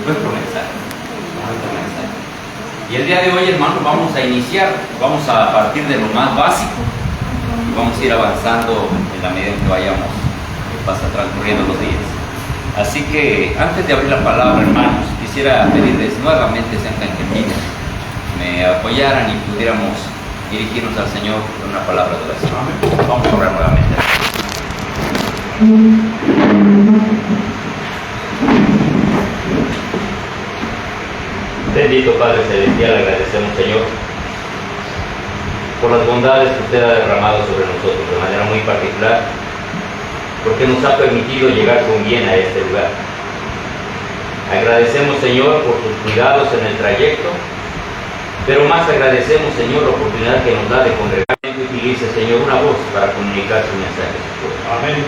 nuestro mensaje. Y el día de hoy, hermanos, vamos a partir de lo más básico y vamos a ir avanzando en la medida en que vayamos transcurriendo los días. Así que antes de abrir la palabra, hermanos, quisiera pedirles nuevamente, sean tan gentiles, me apoyaran y pudiéramos dirigirnos al Señor con una palabra de oración. Vamos a orar nuevamente. Bendito Padre Celestial, agradecemos, Señor, por las bondades que usted ha derramado sobre nosotros de manera muy particular, porque nos ha permitido llegar con bien a este lugar. Agradecemos, Señor, por tus cuidados en el trayecto, pero más agradecemos, Señor, la oportunidad que nos da de congregar y utilice, Señor, una voz para comunicar su mensaje. Amén.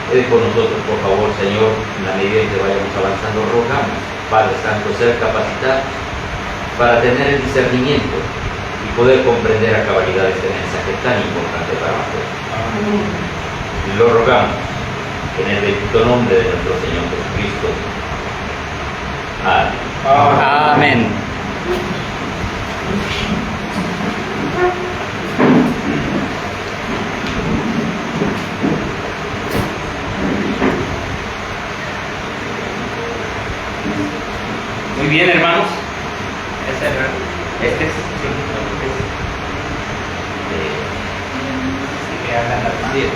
Quede con nosotros, por favor, Señor, en la medida en que vayamos avanzando. Rogamos, Padre Santo, ser capacitados para tener el discernimiento y poder comprender a cabalidad este mensaje tan importante para nosotros. Amén. Lo rogamos en el bendito nombre de nuestro Señor Jesucristo. Amén. Amén. Muy bien, hermanos. Este es que hagan la tarea.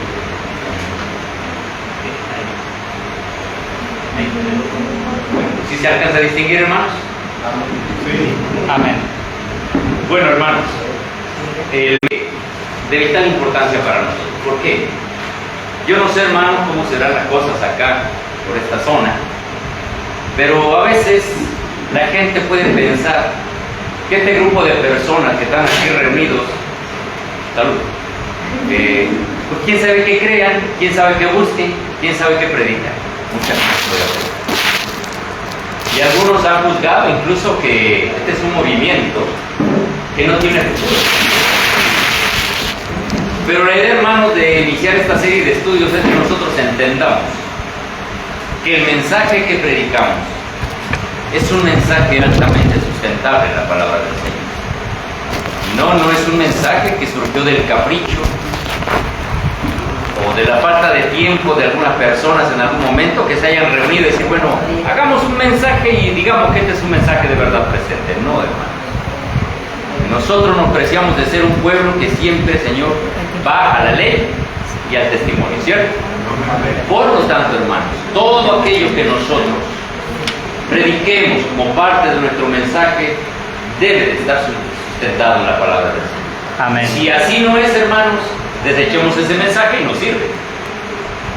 ¿Sí se alcanza a distinguir, hermanos? Sí. Amén. Bueno, hermanos, de vital importancia para nosotros. ¿Por qué? Yo no sé, hermanos, cómo serán las cosas acá, por esta zona, pero a veces la gente puede pensar que este grupo de personas que están aquí reunidos, salud, pues quién sabe qué crean, quién sabe qué busquen, quién sabe qué predican. Muchas gracias. Y algunos han juzgado incluso que este es un movimiento que no tiene futuro. Pero la idea, hermanos, de iniciar esta serie de estudios es que nosotros entendamos que el mensaje que predicamos es un mensaje altamente sustentable en la palabra del Señor. No es un mensaje que surgió del capricho o de la falta de tiempo de algunas personas en algún momento que se hayan reunido y decir, bueno, hagamos un mensaje y digamos que este es un mensaje de verdad presente. No, hermanos. Nosotros nos preciamos de ser un pueblo que siempre, Señor, va a la ley y al testimonio, ¿cierto? Por lo tanto, hermanos, todo aquello que nosotros prediquemos como parte de nuestro mensaje debe de estar sustentado en la palabra de Dios. Amén. Si así no es, hermanos, desechemos ese mensaje y no sirve.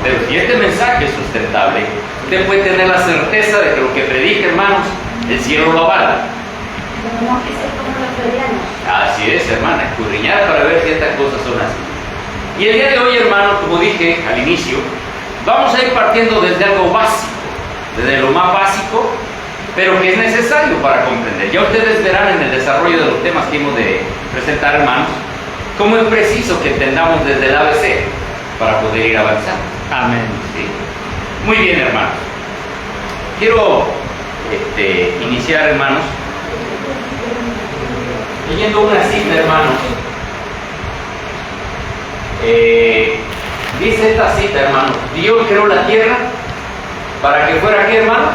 Pero si este mensaje es sustentable, usted puede tener la certeza de que lo que predica, hermanos, el cielo lo avala. Así es, hermana, escudriñar para ver si estas cosas son así. Y el día de hoy, hermanos, como dije al inicio, vamos a ir partiendo desde algo básico, desde lo más básico, pero que es necesario para comprender. Ya ustedes verán en el desarrollo de los temas que hemos de presentar, hermanos, cómo es preciso que entendamos desde el ABC para poder ir avanzando. Amén. ¿Sí? Muy bien, hermanos. Quiero iniciar, hermanos, leyendo una cita, hermanos. Dice esta cita, hermanos: Dios creó la tierra para que fuera, ¿qué, hermano?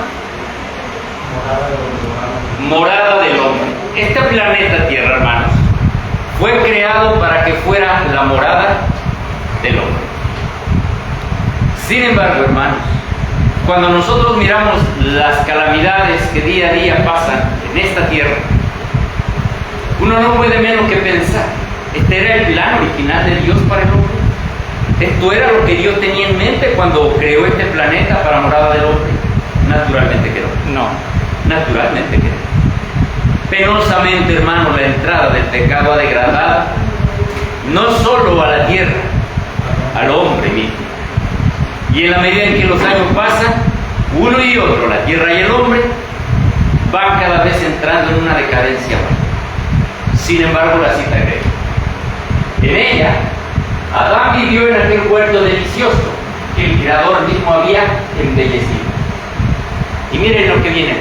Morada del hombre. Este planeta Tierra, hermanos, fue creado para que fuera la morada del hombre. Sin embargo, hermanos, cuando nosotros miramos las calamidades que día a día pasan en esta tierra, uno no puede menos que pensar, ¿este era el plan original de Dios para el hombre? ¿Esto era lo que Dios tenía en mente cuando creó este planeta para morada del hombre? Naturalmente que no. No, naturalmente que no. Penosamente, hermano, la entrada del pecado ha degradado no solo a la tierra, al hombre mismo. Y en la medida en que los años pasan, uno y otro, la tierra y el hombre, van cada vez entrando en una decadencia más. Sin embargo, la cita agrega: en ella, Adán vivió en aquel huerto delicioso que el Creador mismo había embellecido. viene aquí.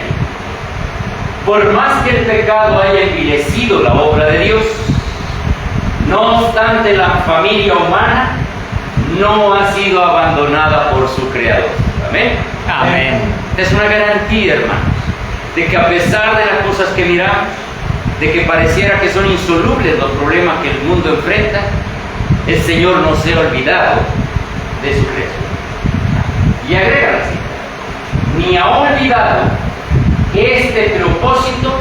Por más que el pecado haya envilecido la obra de Dios, no obstante la familia humana no ha sido abandonada por su Creador. Amén. Amén. Es una garantía, hermanos, de que a pesar de las cosas que miramos, de que pareciera que son insolubles los problemas que el mundo enfrenta, el Señor no se ha olvidado de su creación. Y agrega la cita: ni ha olvidado este propósito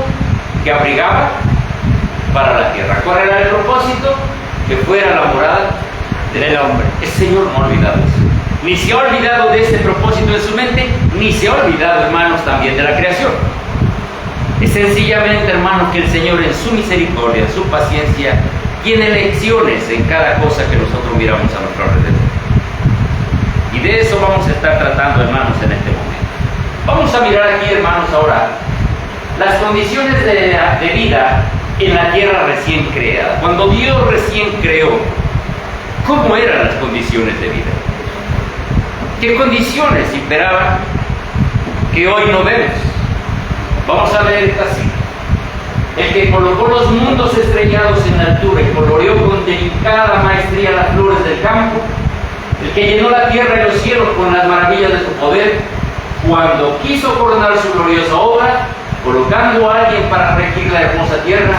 que abrigaba para la tierra. ¿Cuál era el propósito? Que fuera la morada del hombre. El Señor no ha olvidado eso. Ni se ha olvidado de este propósito en su mente, ni se ha olvidado, hermanos, también de la creación. Es sencillamente, hermanos, que el Señor en su misericordia, en su paciencia, tiene lecciones en cada cosa que nosotros miramos a nuestro alrededor. Y de eso vamos a estar tratando, hermanos, en este momento. Vamos a mirar aquí, hermanos, ahora las condiciones de vida en la tierra recién creada. Cuando Dios recién creó, ¿cómo eran las condiciones de vida? ¿Qué condiciones imperaban que hoy no vemos? Vamos a ver esta cita. El que colocó los mundos estrellados en la altura y coloreó con delicada maestría las flores del campo, el que llenó la tierra y los cielos con las maravillas de su poder, cuando quiso coronar su gloriosa obra, colocando a alguien para regir la hermosa tierra,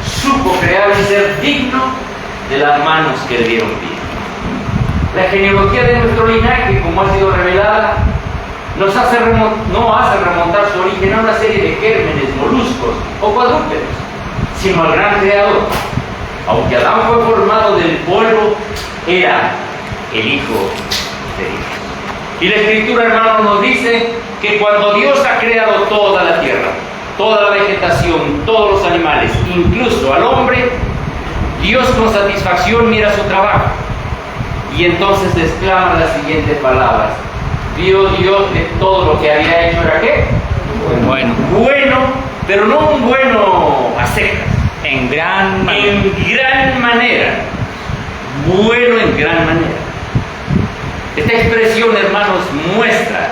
supo crear un ser digno de las manos que le dieron vida. La genealogía de nuestro linaje, como ha sido revelada, no hace remontar su origen a una serie de gérmenes, moluscos o cuadrúpedos, sino al gran creador. Aunque Adán fue formado del polvo, era el Hijo de Dios. Y la Escritura, hermanos, nos dice que cuando Dios ha creado toda la tierra, toda la vegetación, todos los animales, incluso al hombre, Dios con satisfacción mira su trabajo y entonces exclama las siguientes palabras: vio Dios de todo lo que había hecho, ¿era qué? Bueno. Bueno, pero no un bueno a secas. En gran manera. En gran manera. Bueno en gran manera. Esta expresión, hermanos, muestra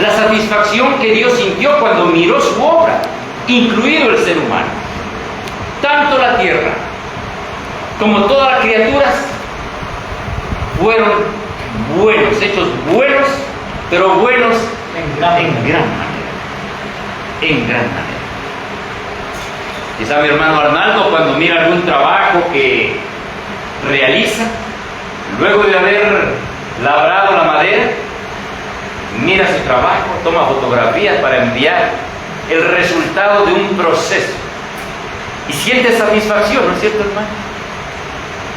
la satisfacción que Dios sintió cuando miró su obra, incluido el ser humano. Tanto la tierra como todas las criaturas fueron buenos, hechos buenos, pero buenos en gran manera. En gran manera. Quizá mi hermano Arnaldo, cuando mira algún trabajo que realiza, luego de haber labrado la madera, mira su trabajo, toma fotografías para enviar el resultado de un proceso y siente satisfacción, ¿no es cierto, hermano?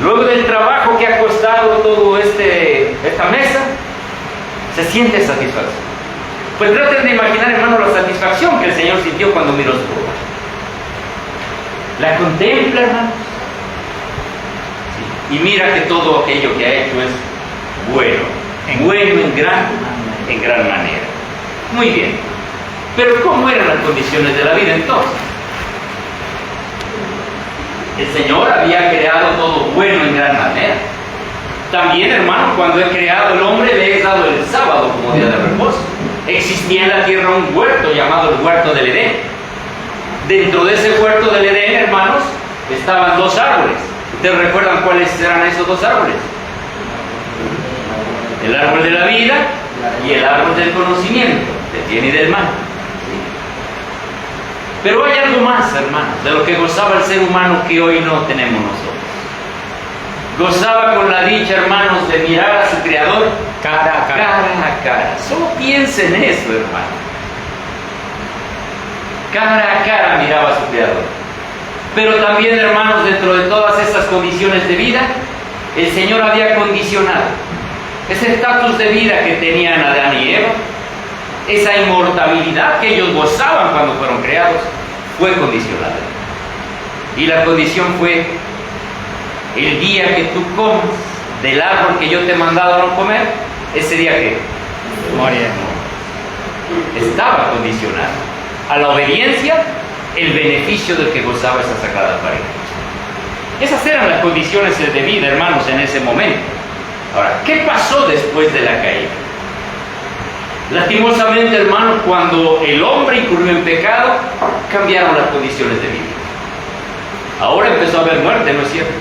Luego del trabajo que ha costado todo esta mesa, se siente satisfacción. Pues traten de imaginar, hermano, la satisfacción que el Señor sintió cuando miró su obra. La contempla, hermano, sí, y mira que todo aquello que ha hecho es bueno, en gran manera. Muy bien. Pero ¿cómo eran las condiciones de la vida entonces? El Señor había creado todo bueno en gran manera. También, hermano, cuando he creado el hombre, le he dado el sábado como día de reposo. Existía en la tierra un huerto llamado el huerto del Edén. Dentro de ese huerto del Edén, hermanos, estaban dos árboles. ¿Ustedes recuerdan cuáles eran esos dos árboles? El árbol de la vida y el árbol del conocimiento, del bien y del mal. Pero hay algo más, hermanos, de lo que gozaba el ser humano que hoy no tenemos nosotros. Gozaba con la dicha, hermanos, de mirar a su Creador cara a cara. Solo piensen en eso, hermano. Cara a cara miraba a su Creador. Pero también, hermanos, dentro de todas estas condiciones de vida, el Señor había condicionado ese estatus de vida que tenían Adán y Eva, esa inmortalidad que ellos gozaban cuando fueron creados, fue condicionada. Y la condición fue: el día que tú comas del árbol que yo te he mandado no comer, ese día que moriremos. Estaba condicionado a la obediencia, el beneficio del que gozaba esa sagrada pareja. Esas eran las condiciones de vida, hermanos, en ese momento. Ahora, ¿qué pasó después de la caída? Lastimosamente, hermanos, cuando el hombre incurrió en pecado, cambiaron las condiciones de vida. Ahora empezó a haber muerte, ¿no es cierto?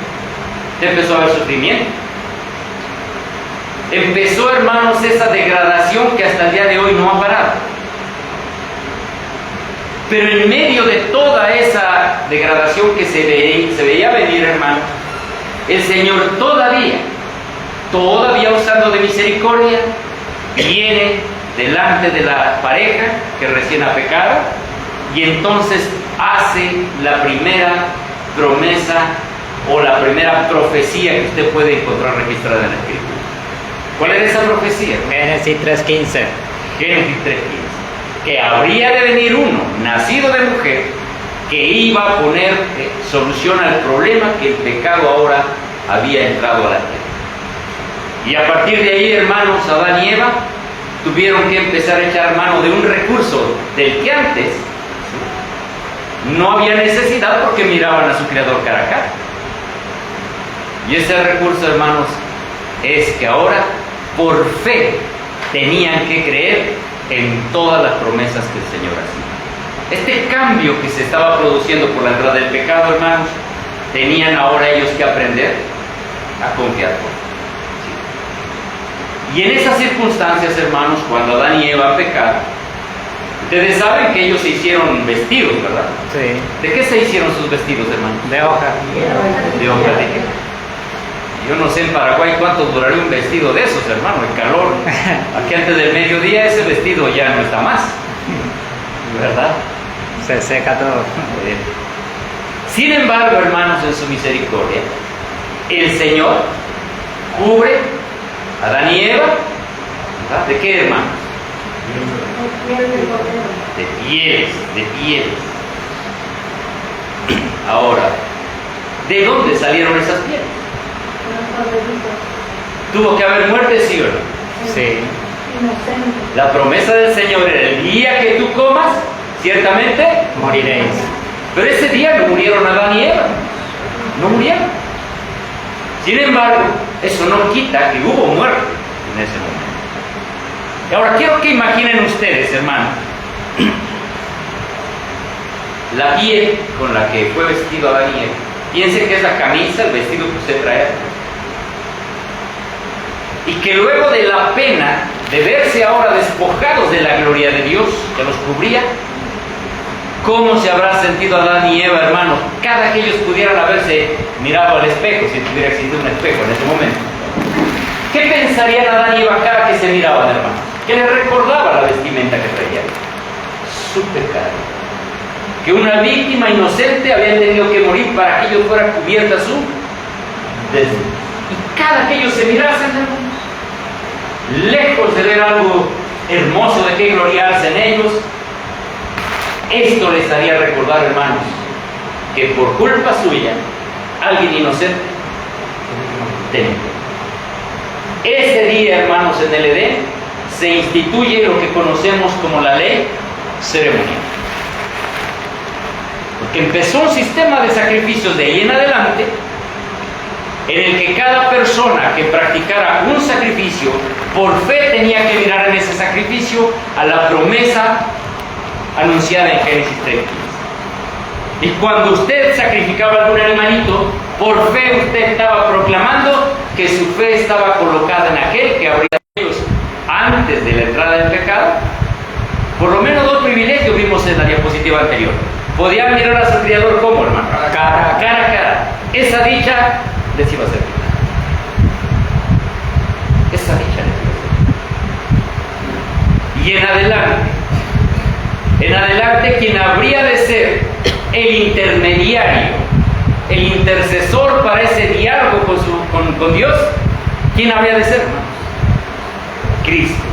Empezó a haber sufrimiento. Empezó, hermanos, esa degradación que hasta el día de hoy no ha parado. Pero en medio de toda esa degradación que se veía venir, hermanos, el Señor todavía usando de misericordia, viene delante de la pareja que recién ha pecado y entonces hace la primera promesa o la primera profecía que usted puede encontrar registrada en la Escritura. ¿Cuál era esa profecía? Génesis 3:15. Génesis 3:15. Que habría de venir uno, nacido de mujer, que iba a poner solución al problema que el pecado ahora había entrado a la tierra. Y a partir de ahí, hermanos, Adán y Eva tuvieron que empezar a echar mano de un recurso del que antes no había necesidad porque miraban a su Creador cara a cara. Y ese recurso, hermanos, es que ahora por fe tenían que creer en todas las promesas que el Señor hacía. Este cambio que se estaba produciendo por la entrada del pecado, hermanos, tenían ahora ellos que aprender a confiar por Dios. Y en esas circunstancias, hermanos, cuando Adán y Eva pecaron, ustedes saben que ellos se hicieron vestidos, ¿verdad? Sí. ¿De qué se hicieron sus vestidos, hermanos? De hoja. De hoja de higuera. Yo no sé en Paraguay cuánto duraría un vestido de esos, hermano, el calor. Aquí antes del mediodía ese vestido ya no está más, ¿verdad? Se seca todo. Sin embargo, hermanos, en su misericordia, el Señor cubre a Adán y Eva, ¿verdad? ¿De qué, hermanos? De pieles. Ahora, ¿de dónde salieron esas pieles? ¿Tuvo que haber muerte, sí o no? Sí. La promesa del Señor era: el día que tú comas, ciertamente Moriréis. Pero ese día no murieron Adán y Eva, no murieron. Sin embargo, eso no quita que hubo muerte en ese momento. Y ahora quiero que imaginen ustedes, hermanos, la piel con la que fue vestido Adán y Eva. Piensen que es la camisa, el vestido que usted trae. Y que luego de la pena de verse ahora despojados de la gloria de Dios que los cubría, ¿cómo se habrá sentido Adán y Eva, hermanos? Cada que ellos pudieran haberse mirado al espejo, si tuviera existido un espejo en ese momento. ¿Qué pensarían Adán y Eva cada que se miraban, hermanos? ¿Qué les recordaba la vestimenta que traían? Su pecado. Que una víctima inocente había tenido que morir para que ellos fueran cubiertas su desnudez. Y cada que ellos se mirasen, hermanos, lejos de ver algo hermoso de que gloriarse en ellos, esto les haría recordar, hermanos, que por culpa suya, alguien inocente teme. Ese día, hermanos, en el Edén, se instituye lo que conocemos como la ley ceremonial. Porque empezó un sistema de sacrificios de ahí en adelante, en el que cada persona que practicara un sacrificio, por fe tenía que mirar en ese sacrificio a la promesa anunciada en Génesis 3:15. Y cuando usted sacrificaba algún animalito, por fe usted estaba proclamando que su fe estaba colocada en aquel que habría ellos antes de la entrada del pecado. Por lo menos dos privilegios vimos en la diapositiva anterior. Podían mirar a su Creador como, hermano, cara a cara. Esa dicha les iba a ser quitada. Esa dicha les iba a ser quitada. Y en adelante quien habría de ser el intermediario, el intercesor para ese diálogo con Dios, ¿quién habría de ser, hermanos? Cristo.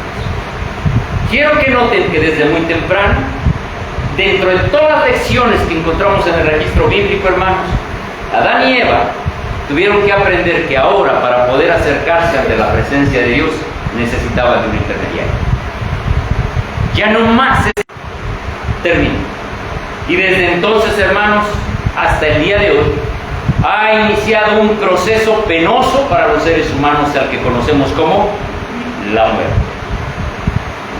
Quiero que noten que desde muy temprano, dentro de todas las lecciones que encontramos en el registro bíblico, hermanos, Adán y Eva tuvieron que aprender que ahora, para poder acercarse ante la presencia de Dios, necesitaban de un intermediario. Ya no más es término. Y desde entonces, hermanos, hasta el día de hoy, ha iniciado un proceso penoso para los seres humanos, al que conocemos como la muerte.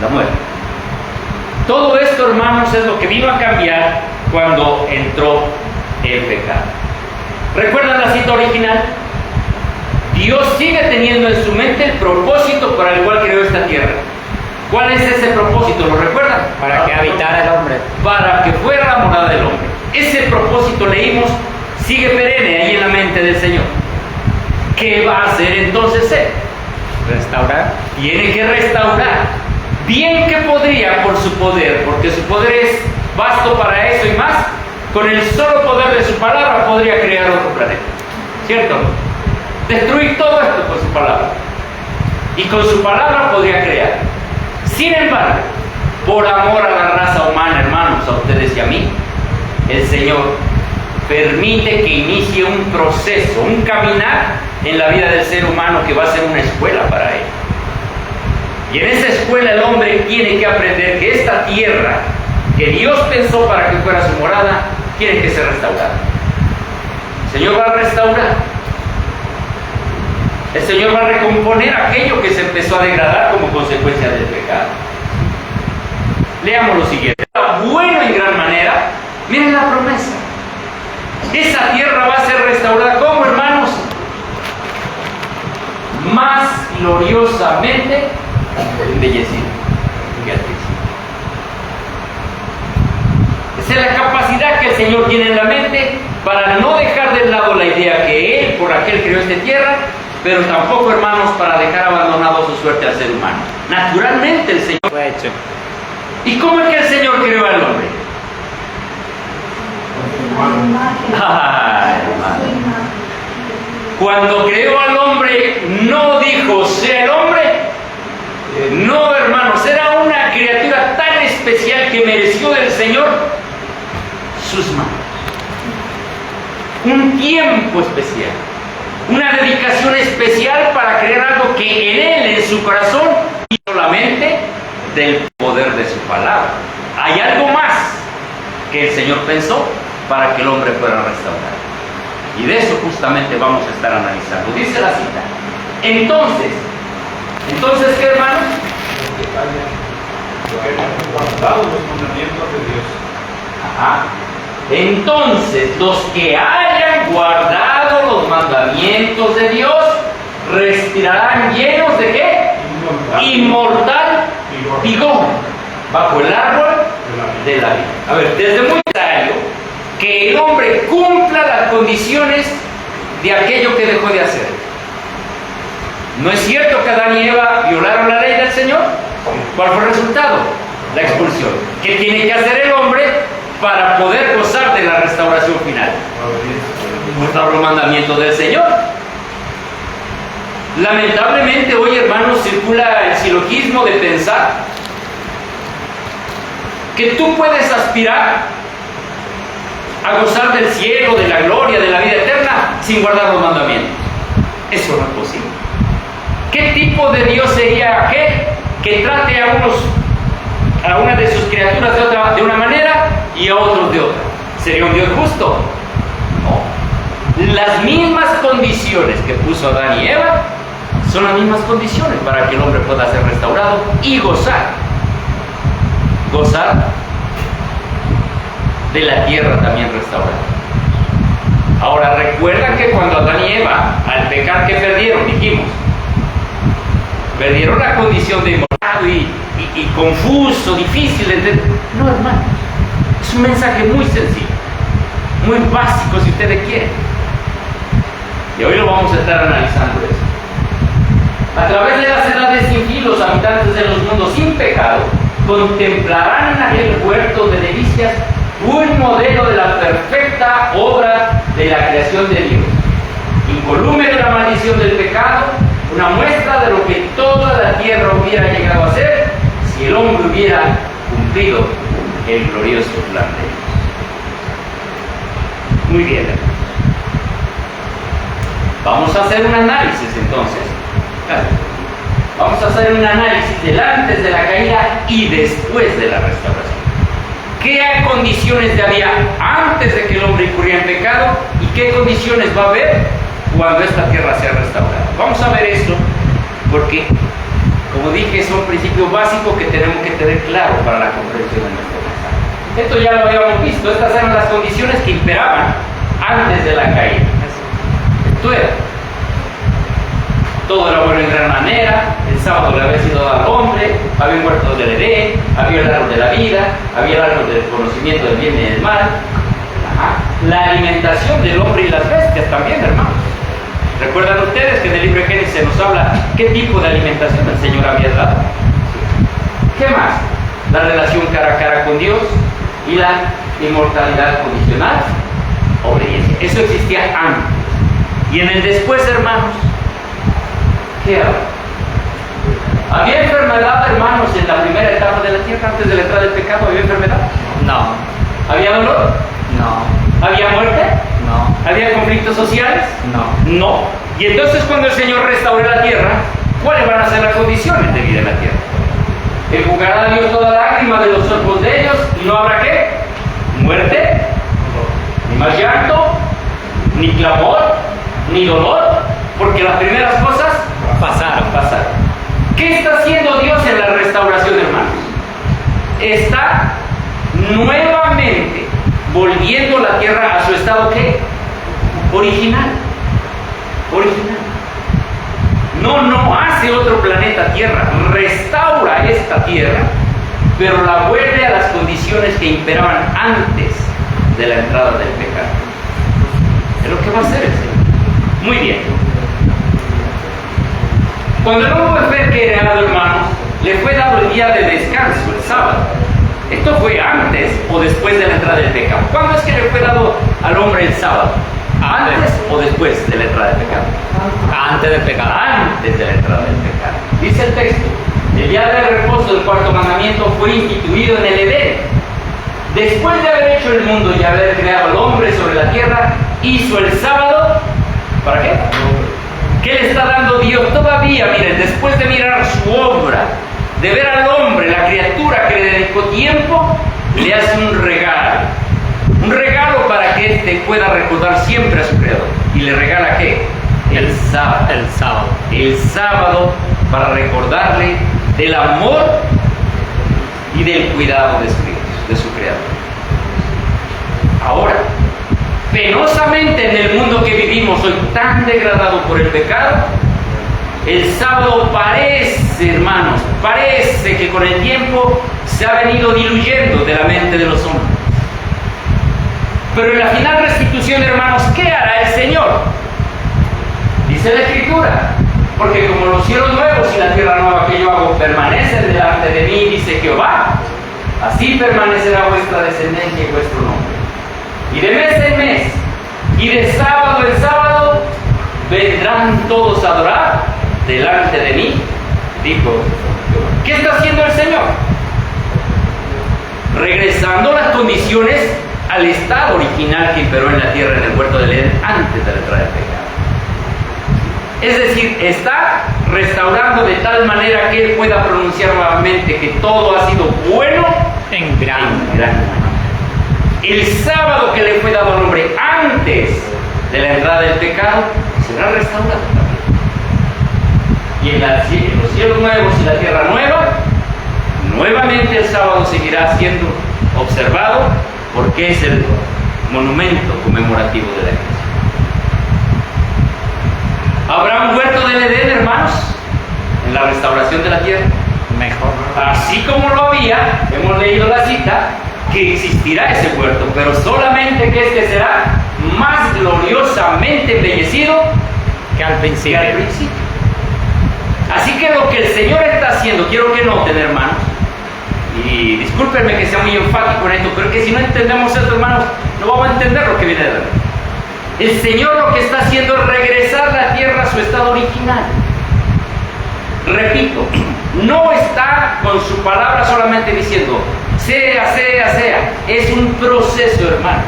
la muerte. Todo esto, hermanos, es lo que vino a cambiar cuando entró el pecado. ¿Recuerdan la cita original? Dios sigue teniendo en su mente el propósito para el cual creó esta tierra. ¿Cuál es ese propósito? ¿Lo recuerdan? Para que habitara el hombre. Para que fuera la morada del hombre. Ese propósito, leímos, sigue perenne ahí en la mente del Señor. ¿Qué va a hacer entonces Él? Restaurar. Tiene que restaurar. Bien que podría por su poder, porque su poder es vasto para eso y más, con el solo poder de su palabra podría crear otro planeta. ¿Cierto? Destruir todo esto con su palabra. Y con su palabra podría crear. Sin embargo, por amor a la raza humana, hermanos, a ustedes y a mí, el Señor permite que inicie un proceso, un caminar en la vida del ser humano que va a ser una escuela para él. Y en esa escuela el hombre tiene que aprender que esta tierra que Dios pensó para que fuera su morada, tiene que ser restaurada. El Señor va a restaurar. El Señor va a recomponer aquello que se empezó a degradar como consecuencia del pecado. Leamos lo siguiente. Bueno en gran manera, miren la promesa. Esa tierra va a ser restaurada. ¿Cómo, hermanos? Más gloriosamente embellecida. Esa es la capacidad que el Señor tiene en la mente para no dejar de lado la idea que Él, por aquel creó esta tierra, pero tampoco, hermanos, para dejar abandonado su suerte al ser humano. Naturalmente el Señor Fue hecho. ¿Y cómo es que el Señor creó al hombre? Ay, hermano. Cuando creó al hombre, no dijo, sea el hombre. No, hermanos, era una criatura tan especial que mereció del Señor sus manos. Un tiempo especial. Una dedicación especial para crear algo que en él, en su corazón, y solamente del poder de su palabra. Hay algo más que el Señor pensó para que el hombre fuera restaurado. Y de eso justamente vamos a estar analizando. Dice la cita. Entonces, ¿qué, hermano? Guardados los mandamientos de Dios. Ajá. Entonces, los que hayan guardado los mandamientos de Dios respirarán llenos de ¿qué? Inmortal vigor bajo el árbol de la vida. A ver, desde muy necesario que el hombre cumpla las condiciones de aquello que dejó de hacer. ¿No es cierto que Adán y Eva violaron la ley del Señor? ¿Cuál fue el resultado? La expulsión. ¿Qué tiene que hacer el hombre para poder gozar de la restauración final? Guardar los mandamientos del Señor. Lamentablemente hoy, hermanos, circula el silogismo de pensar que tú puedes aspirar a gozar del cielo, de la gloria, de la vida eterna sin guardar los mandamientos. Eso no es posible. ¿Qué tipo de Dios sería aquel que trate a una de sus criaturas de una manera y a otros de otra? ¿Sería un Dios justo? No. Las mismas condiciones que puso Adán y Eva son las mismas condiciones para que el hombre pueda ser restaurado y gozar de la tierra también restaurada. Ahora, recuerdan que cuando Adán y Eva, al pecar, ¿qué perdieron? Dijimos, perdieron la condición de inmortal y confuso, difícil de entender. No, hermano, es un mensaje muy sencillo, muy básico si ustedes quieren. Y hoy lo vamos a estar analizando eso. A través de las edades sin fin, los habitantes de los mundos sin pecado contemplarán en aquel huerto de delicias un modelo de la perfecta obra de la creación de Dios, incolume de la maldición del pecado, una muestra de lo que toda la tierra hubiera llegado a ser si el hombre hubiera cumplido el glorioso plan de Dios. Muy bien. Vamos a hacer un análisis entonces. Vamos a hacer un análisis del antes de la caída y después de la restauración. ¿Qué condiciones había antes de que el hombre incurriera en pecado y qué condiciones va a haber cuando esta tierra sea restaurada? Vamos a ver esto porque, Como dije, son principios básicos que tenemos que tener claro para la comprensión de nuestro mensaje. Esto ya lo habíamos visto, estas eran las condiciones que imperaban antes de la caída. Esto era. Todo era bueno en gran manera, el sábado le había sido dado al hombre, había un huerto del Edén, había el árbol de la vida, había el árbol del conocimiento del bien y del mal. Ajá. La alimentación del hombre y las bestias también, hermanos. ¿Recuerdan ustedes que en el libro de Génesis nos habla qué tipo de alimentación el Señor había dado? ¿Qué más? La relación cara a cara con Dios y la inmortalidad condicional, obediencia. Eso existía antes. Y en el después, hermanos, ¿qué había? ¿Había enfermedad, hermanos, en la primera etapa de la tierra, antes de la entrada del pecado? ¿Había enfermedad? No. ¿Había dolor? No. ¿Había muerte? No. ¿Había conflictos sociales? No. No. Y entonces cuando el Señor restaure la tierra, ¿cuáles van a ser las condiciones de vida en la tierra? Enjugará a Dios toda lágrima de los ojos de ellos y no habrá ¿qué? Muerte, ni más llanto, ni clamor, ni dolor, porque las primeras cosas Pasaron. pasaron. ¿Qué está haciendo Dios en la restauración, hermanos? Está nuevamente volviendo la tierra a su estado ¿qué? Original. No hace otro planeta Tierra, restaura esta tierra, pero la vuelve a las condiciones que imperaban antes de la entrada del pecado. Es lo que va a hacer el Señor. Muy bien. Cuando el hombre fue creado, hermanos, le fue dado el día de descanso, el sábado. Esto fue antes o después de la entrada del pecado. ¿Cuándo es que le fue dado al hombre el sábado? ¿Antes o después de la entrada del pecado? Antes del pecado. Antes de la entrada del pecado. Dice el texto, el día del reposo del cuarto mandamiento fue instituido en el Edén. Después de haber hecho el mundo y haber creado al hombre sobre la tierra, hizo el sábado, ¿para qué? ¿Qué le está dando Dios todavía? Miren, después de mirar su obra, de ver al hombre, la criatura que le dedicó tiempo, le hace un regalo. Un regalo para que éste pueda recordar siempre a su creador. ¿Y le regala qué? El sábado. El sábado. El sábado para recordarle del amor y del cuidado de su creador. Ahora, penosamente en el mundo que vivimos hoy tan degradado por el pecado, el sábado parece, hermanos, parece que con el tiempo se ha venido diluyendo de la mente de los hombres. Pero en la final restitución, hermanos, ¿qué hará el Señor? Dice la Escritura, porque como los cielos nuevos y la tierra nueva que yo hago permanecen delante de mí, dice Jehová, así permanecerá vuestra descendencia y vuestro nombre. Y de mes en mes, y de sábado en sábado, vendrán todos a adorar delante de mí, dijo Jehová. ¿Qué está haciendo el Señor? Regresando las condiciones al estado original que imperó en la tierra en el huerto del Edén antes de la entrada del pecado. Es decir, está restaurando de tal manera que Él pueda pronunciar nuevamente que todo ha sido bueno En gran. manera. El sábado que le fue dado al hombre antes de la entrada del pecado será restaurado también. Y en los cielos nuevos y la tierra nueva, nuevamente el sábado seguirá siendo observado porque es el monumento conmemorativo de la iglesia. ¿Habrá un huerto del Edén, hermanos, en la restauración de la tierra? Mejor. Así como lo había, hemos leído la cita, que existirá ese huerto, pero solamente que este será más gloriosamente embellecido Que al que principio. al principio. Así que lo que el Señor está haciendo, quiero que noten, hermanos, y discúlpenme que sea muy enfático en esto, pero es que si no entendemos esto, hermanos, no vamos a entender lo que viene de adelante. El Señor lo que está haciendo es regresar la tierra a su estado original. Repito, no está con su palabra solamente diciendo, sea, sea, sea. Es un proceso, hermanos.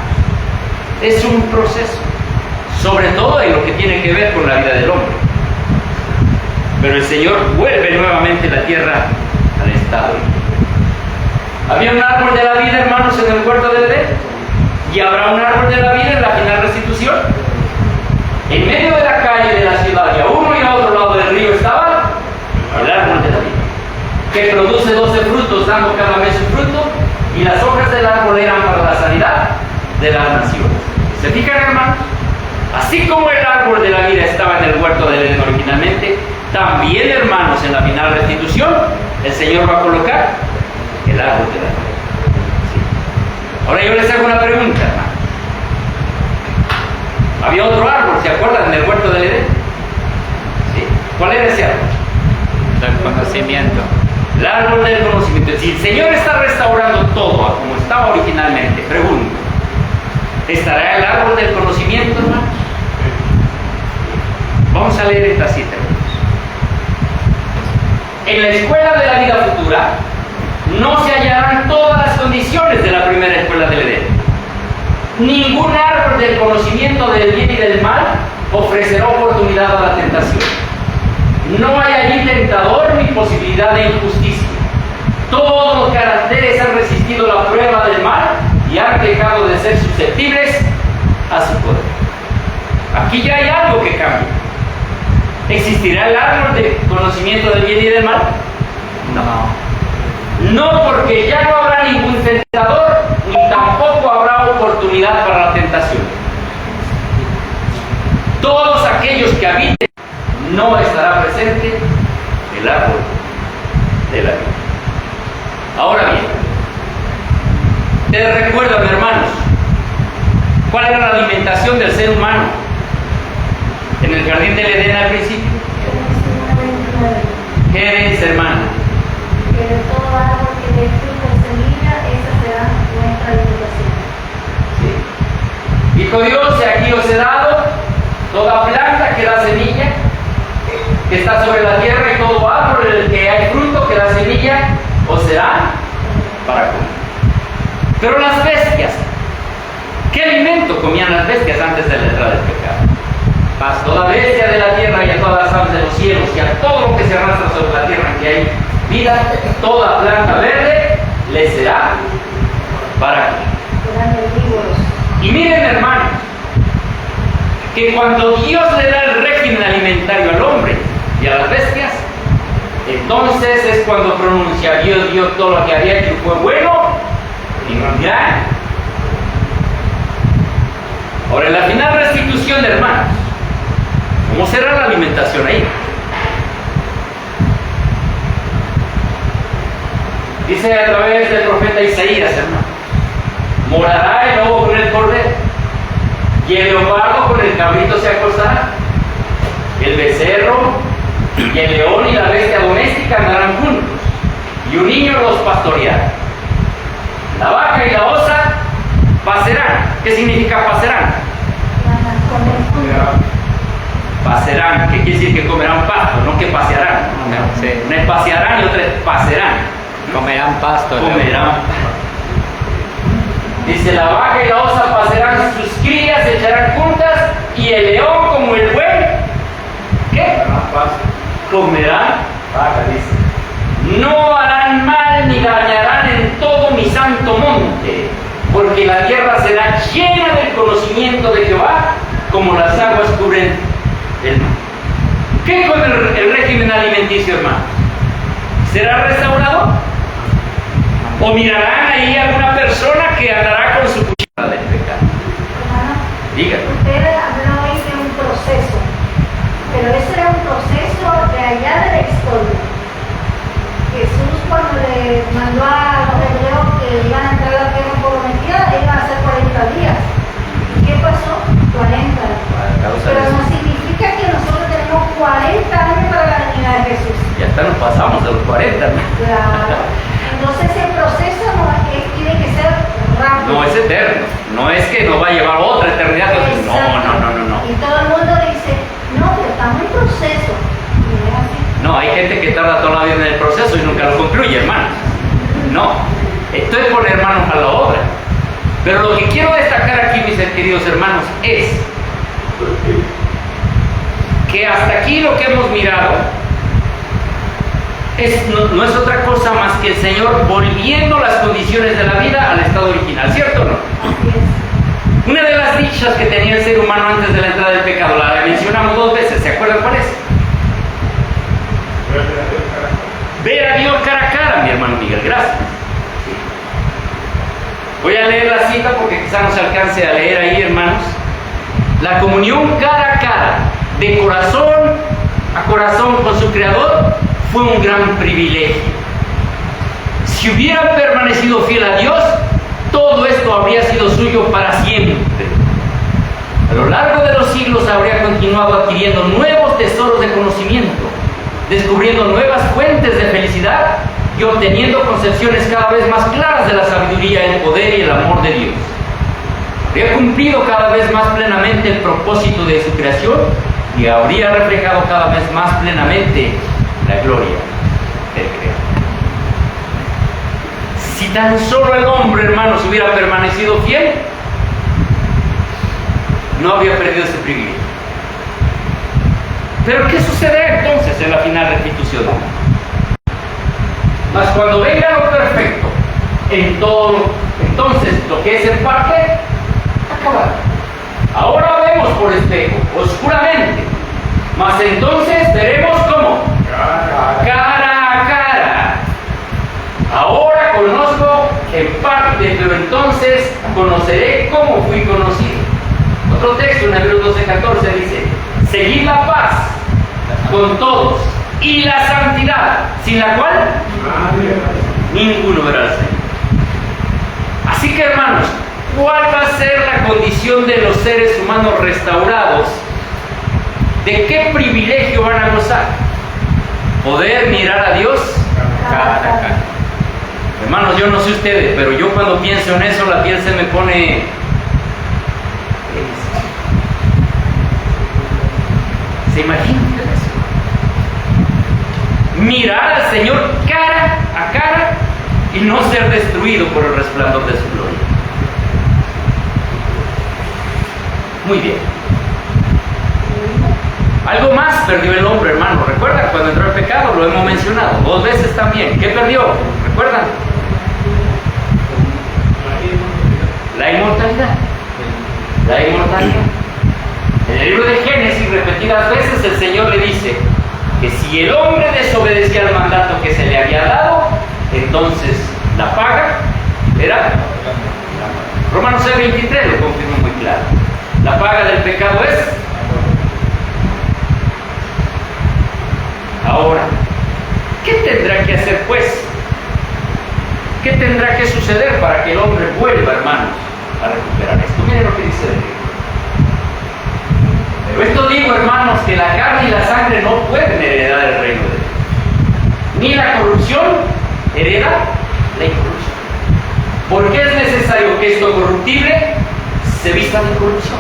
Es un proceso. Sobre todo en lo que tiene que ver con la vida del hombre. Pero el Señor vuelve nuevamente la tierra al estado original. Había un árbol de la vida, hermanos, en el huerto de Edén, y habrá un árbol de la vida en la final restitución. En medio de la calle de la ciudad y a uno y a otro lado del río estaba el árbol de la vida. que produce 12 frutos, dando cada mes su fruto, y las hojas del árbol eran para la sanidad de las naciones. ¿Se fijan, hermanos? Así como el árbol de la vida estaba en el huerto del Edén originalmente, también, hermanos, en la final restitución, el Señor va a colocar el árbol de la vida. ¿Sí? Ahora yo les hago una pregunta, hermanos. Había otro árbol, ¿se acuerdan? En el huerto del Edén. ¿Sí? ¿Cuál era ese árbol? Del conocimiento. El árbol del conocimiento. Si el Señor está restaurando todo a como estaba originalmente, pregunto, ¿estará el árbol del conocimiento, hermanos? Vamos a leer esta cita. En la escuela de la vida futura no se hallarán todas las condiciones de la primera escuela del Edén. Ningún árbol del conocimiento del bien y del mal ofrecerá oportunidad a la tentación. No hay allí tentador ni posibilidad de injusticia. Todos los caracteres han resistido la prueba del mal y han dejado de ser susceptibles a su poder. Aquí ya hay algo que cambia. ¿Existirá el árbol de conocimiento del bien y del mal? No. No, porque ya no habrá ningún tentador, ni tampoco habrá oportunidad para la tentación. Todos aquellos que habiten, no estará presente el árbol de la vida. Ahora bien, ¿ustedes recuerdan, hermanos, cuál era la alimentación del ser humano en el jardín del Edén al principio? ¿Qué es, hermano? Que de todo árbol que dé fruto o semilla, esa será nuestra alimentación. ¿Sí? Dijo Dios, aquí os he dado toda planta que da semilla, que está sobre la tierra, y todo árbol en el que hay fruto que da semilla, os será para comer. Pero las bestias, ¿qué alimento comían las bestias antes de la entrada del pecado? Pasto. Toda bestia de la tierra y a todas las aves de los cielos y a todo lo que se arrastra sobre la tierra en que hay vida, toda planta verde le será para comer. Serán herbívoros. Y miren, hermanos, que cuando Dios le da el régimen alimentario al hombre y a las bestias, entonces es cuando pronuncia Dios todo lo que había hecho fue bueno y grande. Ahora, en la final restitución, hermanos, ¿cómo será la alimentación ahí? Dice a través del profeta Isaías, hermano, morará el lobo con el cordero, y el leopardo con el cabrito se acostará, el becerro y el león y la bestia doméstica andarán juntos, y un niño los pastoreará. La vaca y la osa pacerán. ¿Qué significa pacerán? Pacerán, que quiere decir que comerán pasto, no que pasearán. Sí. Una es pasearán y otra es pacerán. Comerán pasto. Comerán. Dice, la vaca y la osa pacerán sus crías, se echarán juntas, y el león como el buey, ¿qué? Comerán vaca, dice. No harán mal ni dañarán en todo mi santo monte, porque la tierra será llena del conocimiento de Jehová, como las aguas cubren el mar. ¿Qué con el régimen alimenticio, hermano? ¿Será restaurado? ¿O mirarán ahí a alguna persona que andará con su cuchara del pecado? Hermano, Dígame. usted habló hoy de un proceso, pero ese era un proceso de allá de la historia. Jesús, cuando le mandó a los hebreos que iban a entrar a la tierra prometida, iban a ser 40 días. ¿Y qué pasó? 40. Pero no significa que nosotros tenemos 40 años para la venida de Jesús. Ya hasta nos pasamos de los 40, ¿no? Claro. Entonces el proceso tiene que ser rápido. No es eterno, no es que nos va a llevar otra eternidad. No. Y todo el mundo dice, no, pero estamos en proceso. Y es así. No, hay gente que tarda toda la vida en el proceso y nunca lo concluye, hermanos. No, esto es poner manos a la obra. Pero lo que quiero destacar aquí, mis queridos hermanos, es que hasta aquí lo que hemos mirado no es otra cosa más que el Señor volviendo las condiciones de la vida al estado original, ¿cierto o no? Así es. Una de las dichas que tenía el ser humano antes de la entrada del pecado, la mencionamos 2 veces, ¿se acuerdan cuál es? ver a Dios cara a cara, mi hermano Miguel. Gracias. Voy a leer la cita porque quizá no se alcance a leer ahí, hermanos. La comunión cara a cara, de corazón a corazón con su Creador, fue un gran privilegio. Si hubieran permanecido fiel a Dios, todo esto habría sido suyo para siempre. A lo largo de los siglos habría continuado adquiriendo nuevos tesoros de conocimiento, descubriendo nuevas fuentes de felicidad y obteniendo concepciones cada vez más claras de la sabiduría, el poder y el amor de Dios. Habría cumplido cada vez más plenamente el propósito de su creación y habría reflejado cada vez más plenamente la gloria del Creador. Si tan solo el hombre, hermanos, hubiera permanecido fiel, no había perdido ese privilegio. Pero ¿qué sucederá entonces en la final restitución? Mas cuando venga lo perfecto, entonces lo que es en parte, acabará. Ahora vemos por espejo, oscuramente, mas entonces veremos cómo, cara a cara. Ahora conozco en parte, pero entonces conoceré cómo fui conocido. Otro texto en Hebreos 12:14 dice: seguid la paz con todos y la santidad, sin la cual ninguno verá al Señor. Así que, hermanos, ¿cuál va a ser la condición de los seres humanos restaurados? ¿De qué privilegio van a gozar? Poder mirar a Dios cara a cara. Hermanos, yo no sé ustedes, pero yo cuando pienso en eso, la piel se me pone... ¿Se imaginan eso? Mirar al Señor cara a cara y no ser destruido por el resplandor de su gloria. Muy bien. Algo más perdió el hombre, hermano. ¿Recuerdan cuando entró el pecado? Lo hemos mencionado 2 veces también. ¿Qué perdió? ¿Recuerdan? La inmortalidad. La inmortalidad. En el libro de Génesis, repetidas veces, el Señor le dice que si el hombre desobedecía al mandato que se le había dado, entonces la paga era... Romanos 6:23 lo confirma muy claro. La paga del pecado es... Ahora, ¿qué tendrá que hacer pues? ¿Qué tendrá que suceder para que el hombre vuelva, hermanos, a recuperar esto? Miren lo que dice el libro. Pero esto digo, hermanos, que la carne y la sangre no pueden heredar el reino de Dios. Ni la corrupción hereda la incorrupción. Porque es necesario que esto corruptible se vista de corrupción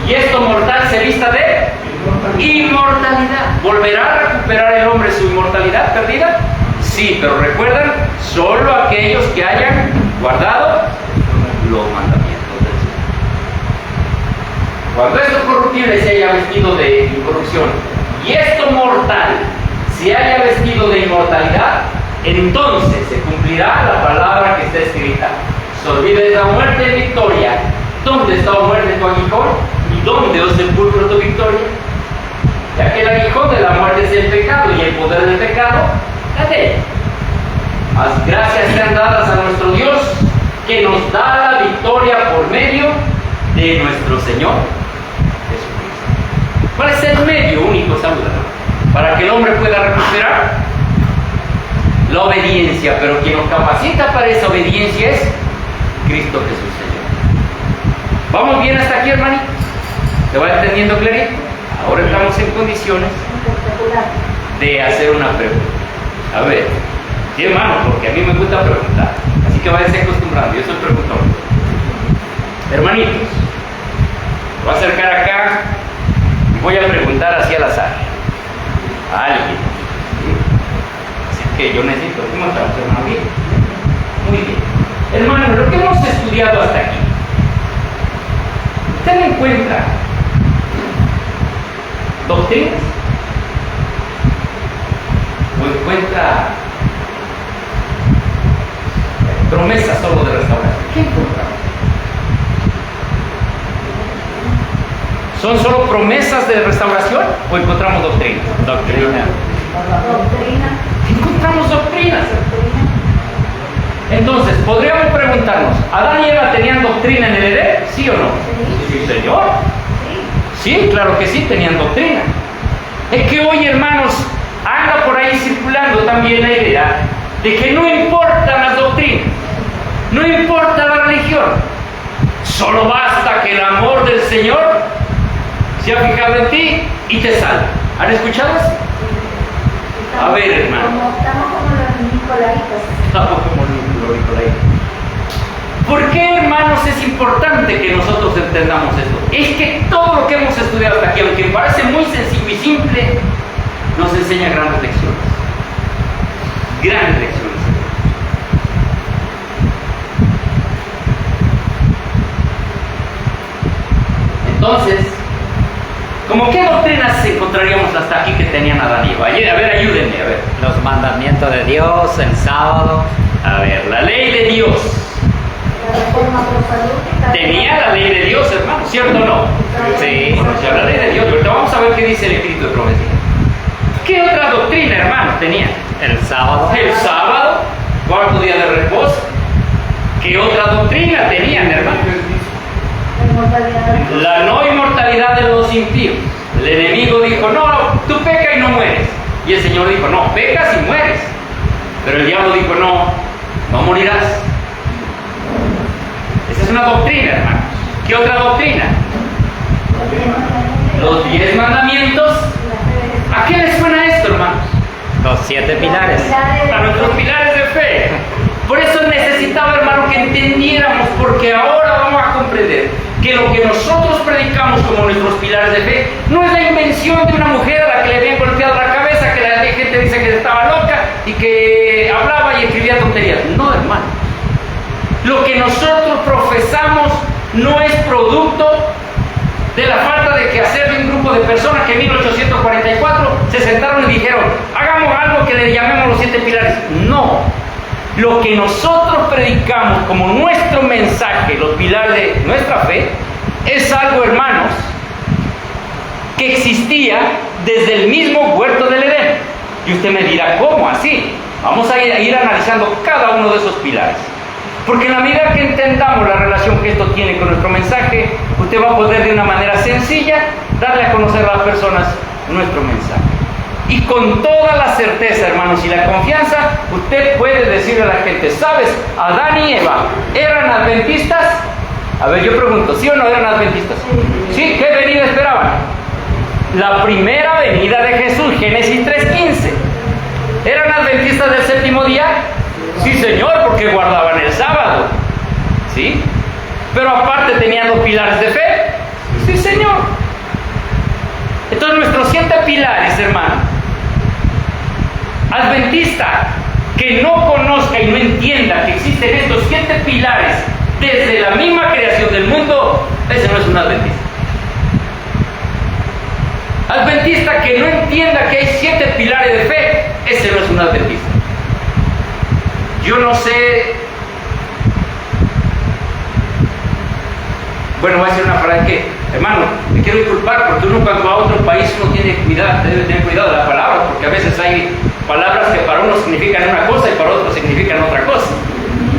y esto mortal se vista de inmortalidad. ¿Volverá a recuperar el hombre su inmortalidad perdida? Sí, pero recuerdan, solo aquellos que hayan guardado los mandamientos del Señor. Cuando esto corruptible se haya vestido de incorrupción y esto mortal se haya vestido de inmortalidad, entonces se cumplirá la palabra que está escrita: se olvide la muerte en victoria. ¿Dónde está, oh muerte, tu aguijón? ¿Y dónde, oh sepulcro, tu victoria? Ya que el aguijón de la muerte es el pecado y el poder del pecado la ley. Mas gracias sean dadas a nuestro Dios, que nos da la victoria por medio de nuestro Señor Jesucristo. ¿Cuál es el medio único, saludado, para que el hombre pueda recuperar? La obediencia, pero quien nos capacita para esa obediencia es Cristo Jesús, Señor. ¿Vamos bien hasta aquí, hermanito? ¿Se va entendiendo clarito? Ahora estamos en condiciones de hacer una pregunta. A ver, sí, hermano, porque a mí me gusta preguntar, así que váyanse acostumbrando, yo soy preguntón. Hermanitos, voy a acercar acá y voy a preguntar así al azar a alguien. Así que yo necesito, ¿cómo estamos, hermano? Bien. Muy bien. Hermano, lo que hemos estudiado hasta aquí, ¿usted me encuentra doctrinas? ¿O encuentra promesas solo de restauración? ¿Qué encontramos? ¿Son solo promesas de restauración o encontramos doctrina? Doctrina. Doctrina. encontramos doctrinas. Entonces, podríamos preguntarnos, ¿Adán y Eva tenían doctrina en el Edén? ¿Sí o no? Sí, Señor. Sí, claro que sí, tenían doctrina. Es que hoy, hermanos, anda por ahí circulando también la idea de que no importan las doctrinas, no importa la religión, solo basta que el amor del Señor se ha fijado en ti y te salva. ¿Han escuchado eso? A ver, hermano. Estamos como los nicolaitas. Estamos como los nicolaitas. ¿Por qué, hermanos, es importante que nosotros entendamos esto? Es que todo lo que hemos estudiado hasta aquí, aunque parece muy sencillo y simple, nos enseña grandes lecciones. Grandes lecciones. Entonces, ¿cómo qué doctrinas encontraríamos hasta aquí que tenían Adán y Eva? A ver, ayúdenme, a ver. Los mandamientos de Dios, el sábado. A ver, la ley de Dios. La reforma prosalútica. Tenía la ley de Dios, hermano, ¿cierto o no? Sí. Conocía la ley de Dios. Ahorita vamos a ver qué dice el Espíritu de Profecía. ¿Qué otra doctrina, hermano, tenía? El sábado. El sábado, cuarto día de reposo. ¿Qué otra doctrina tenían, hermano? La inmortalidad. La no inmortalidad de los impíos. El enemigo dijo, no, tú pecas y no mueres. Y el Señor dijo, no, pecas y mueres. Pero el diablo dijo, no morirás. Esa es una doctrina, hermano. ¿Qué otra doctrina? Los 10 mandamientos. ¿A qué les suena esto, hermanos? Los 7 pilares. A nuestros pilares de fe. Por eso necesitaba, hermano, que entendiéramos, porque ahora vamos a comprender que lo que nosotros predicamos como nuestros pilares de fe no es la invención de una mujer a la que le habían golpeado la cabeza, que la gente dice que estaba loca y que hablaba y escribía tonterías. No, hermano. Lo que nosotros profesamos no es producto de la falta de quehacer de un grupo de personas que en 1844 se sentaron y dijeron, hagamos algo que le llamemos los 7 pilares. No. Lo que nosotros predicamos como nuestro mensaje, los pilares de nuestra fe, es algo, hermanos, que existía desde el mismo huerto del Edén. Y usted me dirá, ¿cómo así? Vamos a ir analizando cada uno de esos pilares. Porque en la medida que entendamos la relación que esto tiene con nuestro mensaje, usted va a poder de una manera sencilla darle a conocer a las personas nuestro mensaje. Y con toda la certeza, hermanos, y la confianza, usted puede decirle a la gente, ¿sabes? Adán y Eva, ¿eran adventistas? A ver, yo pregunto, ¿sí o no eran adventistas? ¿Sí? ¿Qué venida esperaban? La primera venida de Jesús, Génesis 3:15. ¿Eran adventistas del séptimo día? Sí, Señor, porque guardaban el sábado. ¿Sí? Pero aparte tenían los pilares de fe. Sí, Señor. Entonces nuestros 7 pilares, hermano, adventista que no conozca y no entienda que existen estos 7 pilares desde la misma creación del mundo, ese no es un adventista. Adventista que no entienda que hay 7 pilares de fe, ese no es un adventista. Yo no sé. Bueno, voy a decir una frase que, hermano, me quiero disculpar porque uno cuando va a otro país uno tiene cuidado, debe tener cuidado de las palabras, porque a veces hay palabras que para uno significan una cosa y para otro significan otra cosa,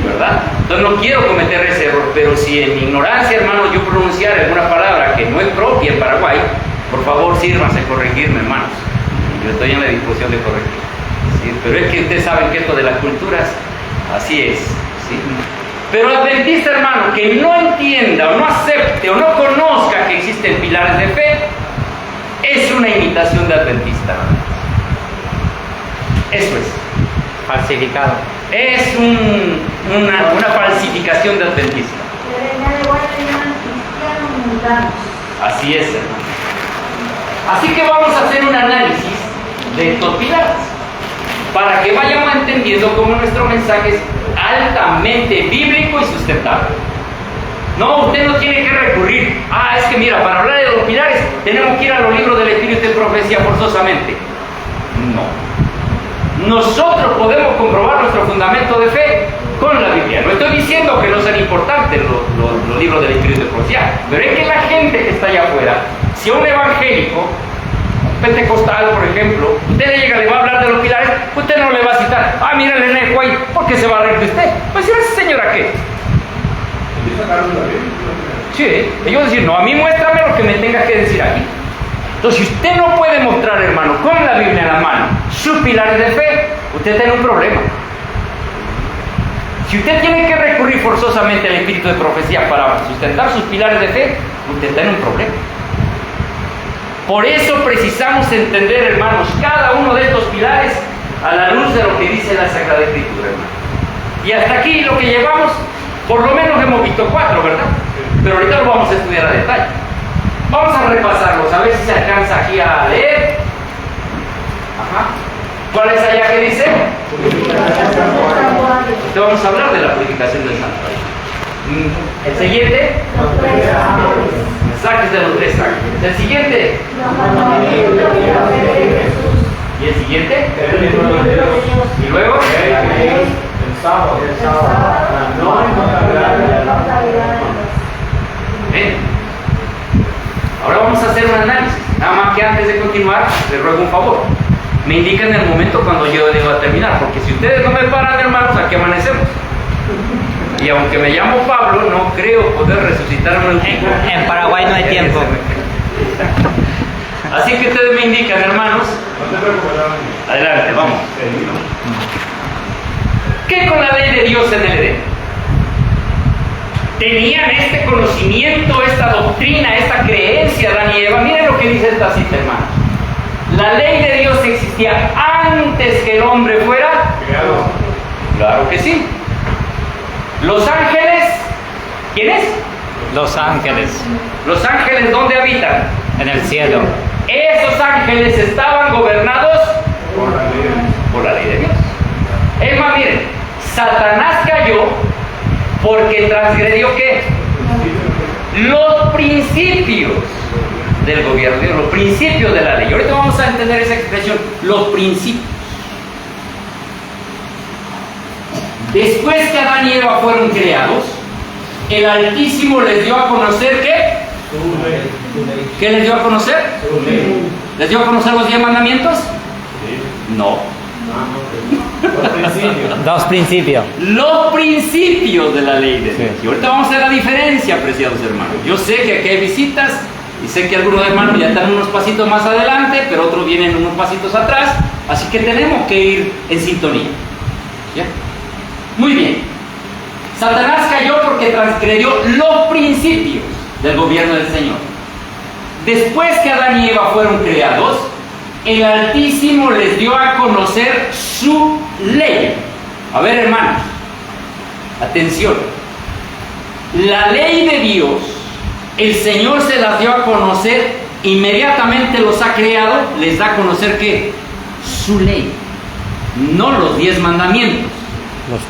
¿verdad? Entonces no quiero cometer ese error, pero si en mi ignorancia, hermano, yo pronunciar alguna palabra que no es propia en Paraguay, por favor sírvanse a corregirme, hermanos. Yo estoy en la disposición de corregir. ¿Sí? Pero es que ustedes saben que esto de las culturas, así es. ¿Sí? Pero adventista, hermano, que no entienda o no acepte o no conozca que existen pilares de fe, es una imitación de adventista. Eso es. Falsificado. Es una falsificación de adventista. Así es, hermano. Así que vamos a hacer un análisis de estos pilares para que vayamos entendiendo cómo nuestro mensaje es altamente bíblico y sustentable. No, usted no tiene que recurrir. Es que mira, para hablar de los pilares tenemos que ir a los libros del Espíritu de Profecía forzosamente. No. Nosotros podemos comprobar nuestro fundamento de fe con la Biblia. No estoy diciendo que no sean importantes los libros del Espíritu de Profecía, pero es que la gente que está allá afuera, si a un evangélico pentecostal, por ejemplo, usted le llega, le va a hablar de los pilares, usted no le va a citar, ah, mira el eneco ahí, ¿por qué se va a reír de usted? Pues, ¿esa señora qué? Sí, yo decir, no, a mí muéstrame lo que me tengas que decir aquí. Entonces, si usted no puede mostrar, hermano, con la Biblia en la mano, sus pilares de fe, usted tiene un problema. Si usted tiene que recurrir forzosamente al espíritu de profecía para sustentar sus pilares de fe, usted tiene un problema. Por eso precisamos entender, hermanos, cada uno de estos pilares a la luz de lo que dice la Sagrada Escritura, hermano. Y hasta aquí lo que llevamos, por lo menos hemos visto 4, ¿verdad? Pero ahorita lo vamos a estudiar a detalle. Vamos a repasarlos, a ver si se alcanza aquí a leer. Ajá. ¿Cuál es allá que dice? Te vamos a hablar de la purificación del santuario. El siguiente. Mensajes de los 3 ángeles. El siguiente. Y el siguiente. Y luego. El sábado. Bien. Ahora vamos a hacer un análisis. Nada más que antes de continuar, les ruego un favor. Me indican el momento cuando yo debo terminar, porque si ustedes no me paran, hermanos, aquí amanecemos. Y aunque me llamo Pablo, no creo poder resucitarme En Paraguay no hay tiempo. Así que ustedes me indican, hermanos. No te preocupes. Adelante, vamos. ¿Qué con la ley de Dios en el Edén? Tenían este conocimiento, esta doctrina, esta creencia, Adán y Eva. Miren lo que dice esta cita, hermanos. La ley de Dios existía antes que el hombre fuera Creado. Claro que sí. Los ángeles, ¿quiénes? Los ángeles Los ángeles, ¿dónde habitan? en el cielo. Esos ángeles estaban gobernados Por la ley. por la ley de Dios. Es más, miren, Satanás cayó porque transgredió ¿qué? Los principios del gobierno de Dios, los principios de la ley. Ahorita vamos a entender esa expresión, los principios. Después que Adán y Eva fueron creados, el Altísimo les dio a conocer ¿qué? ¿Qué les dio a conocer? ¿Les dio a conocer los 10 mandamientos? No. Dos principios. Los principios de la ley de Dios. Sí. Y ahorita vamos a ver la diferencia, apreciados hermanos. Yo sé que aquí hay visitas y sé que algunos hermanos ya están unos pasitos más adelante, pero otros vienen unos pasitos atrás, así que tenemos que ir en sintonía. ¿Ya? Muy bien. Satanás cayó porque transgredió los principios del gobierno del Señor. Después que Adán y Eva fueron creados, el Altísimo les dio a conocer su ley. A ver, hermanos, atención. La ley de Dios, el Señor se las dio a conocer, inmediatamente los ha creado, les da a conocer ¿qué? Su ley, no los 10 mandamientos.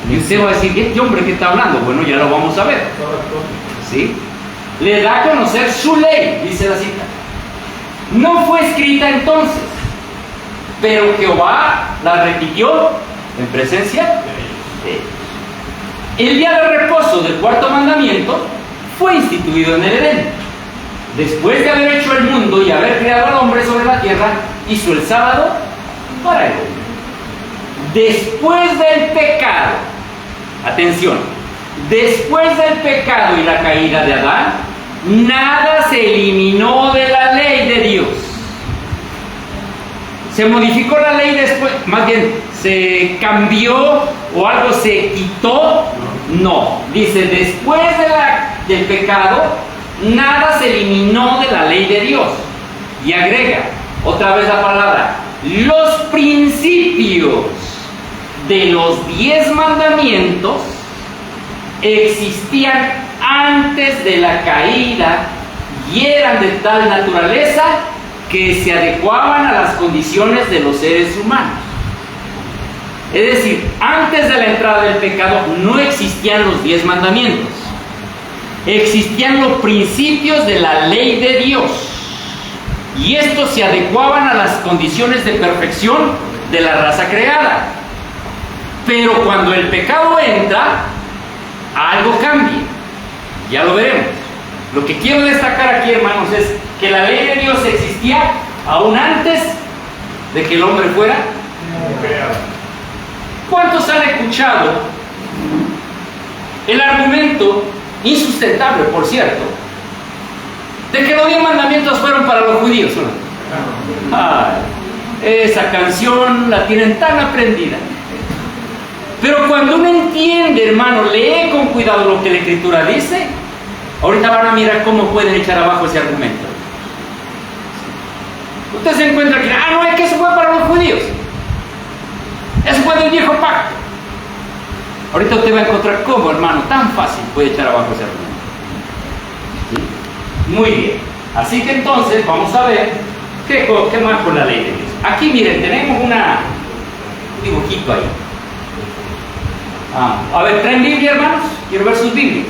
Y usted va a decir, ¿este hombre qué está hablando? Bueno, ya lo vamos a ver. ¿Sí? Le da a conocer su ley, dice la cita. No fue escrita entonces, pero Jehová la repitió en presencia de ellos. El día de reposo del 4º mandamiento fue instituido en el Edén. Después de haber hecho el mundo y haber creado al hombre sobre la tierra, hizo el sábado para el hombre. Después del pecado, atención, después del pecado y la caída de Adán, nada se eliminó de la ley de Dios. Se modificó la ley después, más bien, se cambió o algo se quitó. No, dice, después del pecado, nada se eliminó de la ley de Dios. Y agrega otra vez la palabra, los principios de los 10 mandamientos existían antes de la caída y eran de tal naturaleza que se adecuaban a las condiciones de los seres humanos. Es decir, antes de la entrada del pecado no existían los 10 mandamientos. Existían los principios de la ley de Dios. Y estos se adecuaban a las condiciones de perfección de la raza creada. Pero cuando el pecado entra, algo cambia. Ya lo veremos. Lo que quiero destacar aquí, hermanos, es que la ley de Dios existía aún antes de que el hombre fuera. ¿Cuántos han escuchado el argumento, insustentable por cierto, de que los 10 mandamientos fueron para los judíos? Ay, esa canción la tienen tan aprendida. Pero cuando uno entiende, hermano, lee con cuidado lo que la Escritura dice, ahorita van a mirar cómo pueden echar abajo ese argumento. Usted se encuentra que, no, es que eso fue para los judíos. Eso fue del viejo pacto. Ahorita usted va a encontrar cómo, hermano, tan fácil puede echar abajo ese argumento. ¿Sí? Muy bien. Así que entonces vamos a ver qué más con la ley de Dios. Aquí miren, tenemos un dibujito ahí. A ver, ¿traen Biblia, hermanos? Quiero ver sus Biblias.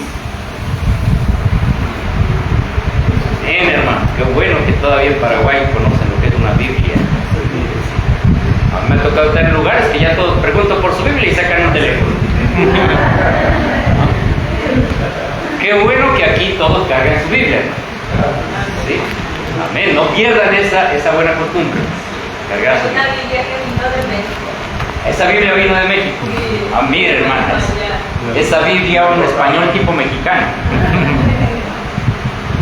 Bien, hermano, qué bueno que todavía en Paraguay conocen lo que es una Biblia. A mí me ha tocado estar en lugares que ya todos preguntan por su Biblia y sacan un teléfono. Qué bueno que aquí todos cargan su Biblia. ¿Sí? Amén, no pierdan esa buena costumbre. Cargar su Biblia. Esa Biblia vino de México. Mire, hermanas, esa Biblia un español tipo mexicano.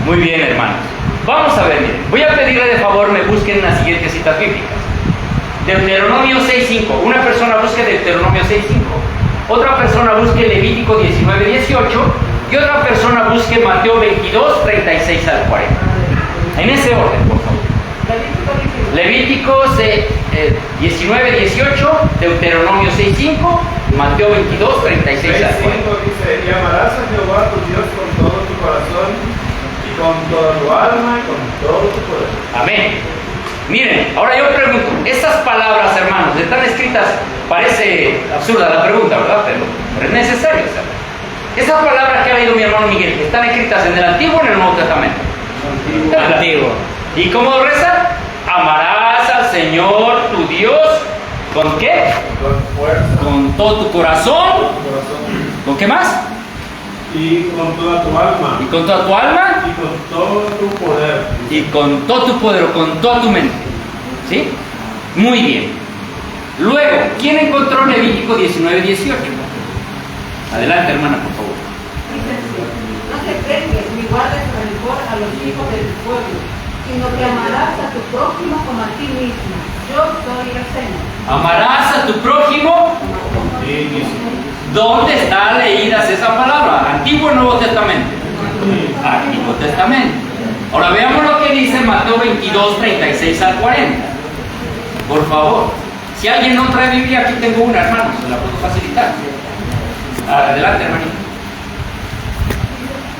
Muy bien, hermanos. Vamos a ver, miren. Voy a pedirle de favor me busquen las siguientes citas bíblicas. Deuteronomio 6.5. Una persona busque Deuteronomio 6.5. Otra persona busque Levítico 19.18. Y otra persona busque Mateo 22, 36 al 40. En ese orden, por favor. Levítico 19.18, Deuteronomio 6.5, Mateo 22, 36 al 40. Dice, y amarás a Jehová tu Dios con todo tu corazón, y con toda tu alma, y con todo tu poder. Amén. Miren, ahora yo pregunto, esas palabras, hermanos, están escritas, parece absurda la pregunta, ¿verdad? Pero es necesario saber. Esas palabras que ha leído mi hermano Miguel, ¿están escritas en el Antiguo o en el Nuevo Testamento? Antiguo. ¿Y cómo reza? Amarás al Señor tu Dios, ¿con qué? Con fuerza, Con todo tu corazón. ¿Con qué más? y con toda tu alma, Y con toda tu alma. y con todo tu poder. Y con todo tu poder, o con toda tu mente. ¿Sí? Muy bien. Luego, ¿quién encontró Levítico 19.18? Adelante, hermana, por favor. No te precies ni guardes rencor a los hijos del pueblo, sino que amarás a tu prójimo como a ti mismo. Yo soy el Señor. Amarás a tu prójimo. ¿Dónde está leídas esa palabra? ¿Antiguo o Nuevo Testamento? Antiguo Testamento. Ahora veamos lo que dice Mateo 22, 36 al 40. Por favor. Si alguien no trae Biblia, aquí tengo una, hermano, se la puedo facilitar. Adelante, hermanito.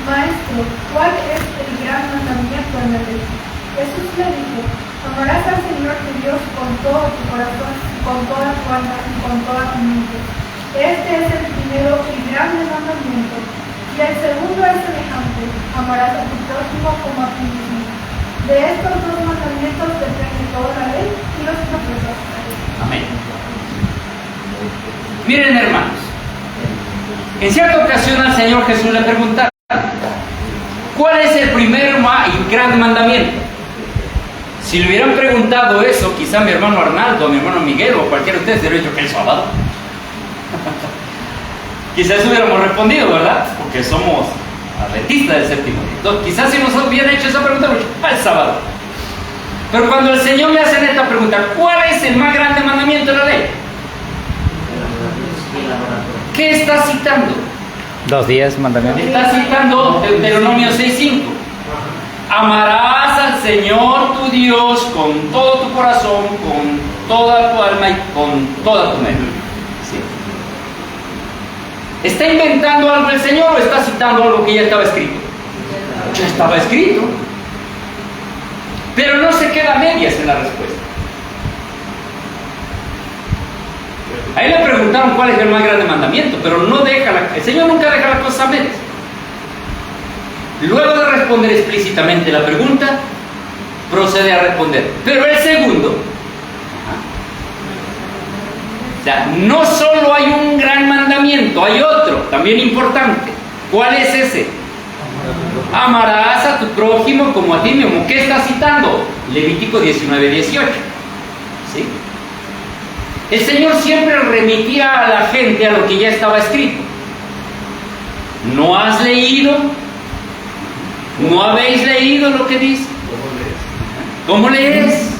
Maestro, ¿cuál es el gran mandamiento en la ley? Jesús le dijo, amarás al Señor tu Dios con todo tu corazón, con toda tu alma y con toda tu mente. Este es el primero y grande mandamiento. Y el segundo es semejante, amarás a tu prójimo como a ti mismo. De estos dos mandamientos depende toda la ley y los profetas. Amén. Miren, hermanos, en cierta ocasión al Señor Jesús le preguntaron, ¿cuál es el primer y gran mandamiento? Si le hubieran preguntado eso, quizá mi hermano Arnaldo, mi hermano Miguel o cualquiera de ustedes hubiera dicho que el sábado. Quizás hubiéramos respondido, ¿verdad? Porque somos adventistas del séptimo día. Entonces, quizás si nos hubieran hecho esa pregunta, el sábado. Pero cuando el Señor le hace esta pregunta, ¿cuál es el más grande mandamiento de la ley? ¿Qué está citando? Los 10 mandamientos. Está citando Deuteronomio 6.5. Amarás al Señor tu Dios con todo tu corazón, con toda tu alma y con toda tu mente. ¿Sí? ¿Está inventando algo el Señor o está citando algo que ya estaba escrito? Ya estaba escrito. Pero no se queda a medias en la respuesta. Ahí le preguntaron cuál es el más grande mandamiento, pero no deja el Señor nunca deja las cosas a medias. Luego de responder explícitamente la pregunta, procede a responder. Pero el segundo, o sea, no solo hay un gran mandamiento, hay otro también importante. ¿Cuál es ese? Amarás a tu prójimo como a ti mismo. ¿Qué está citando? Levítico 19:18. ¿Sí? El Señor siempre remitía a la gente a lo que ya estaba escrito. ¿No has leído? ¿No habéis leído lo que dice? ¿Cómo lees?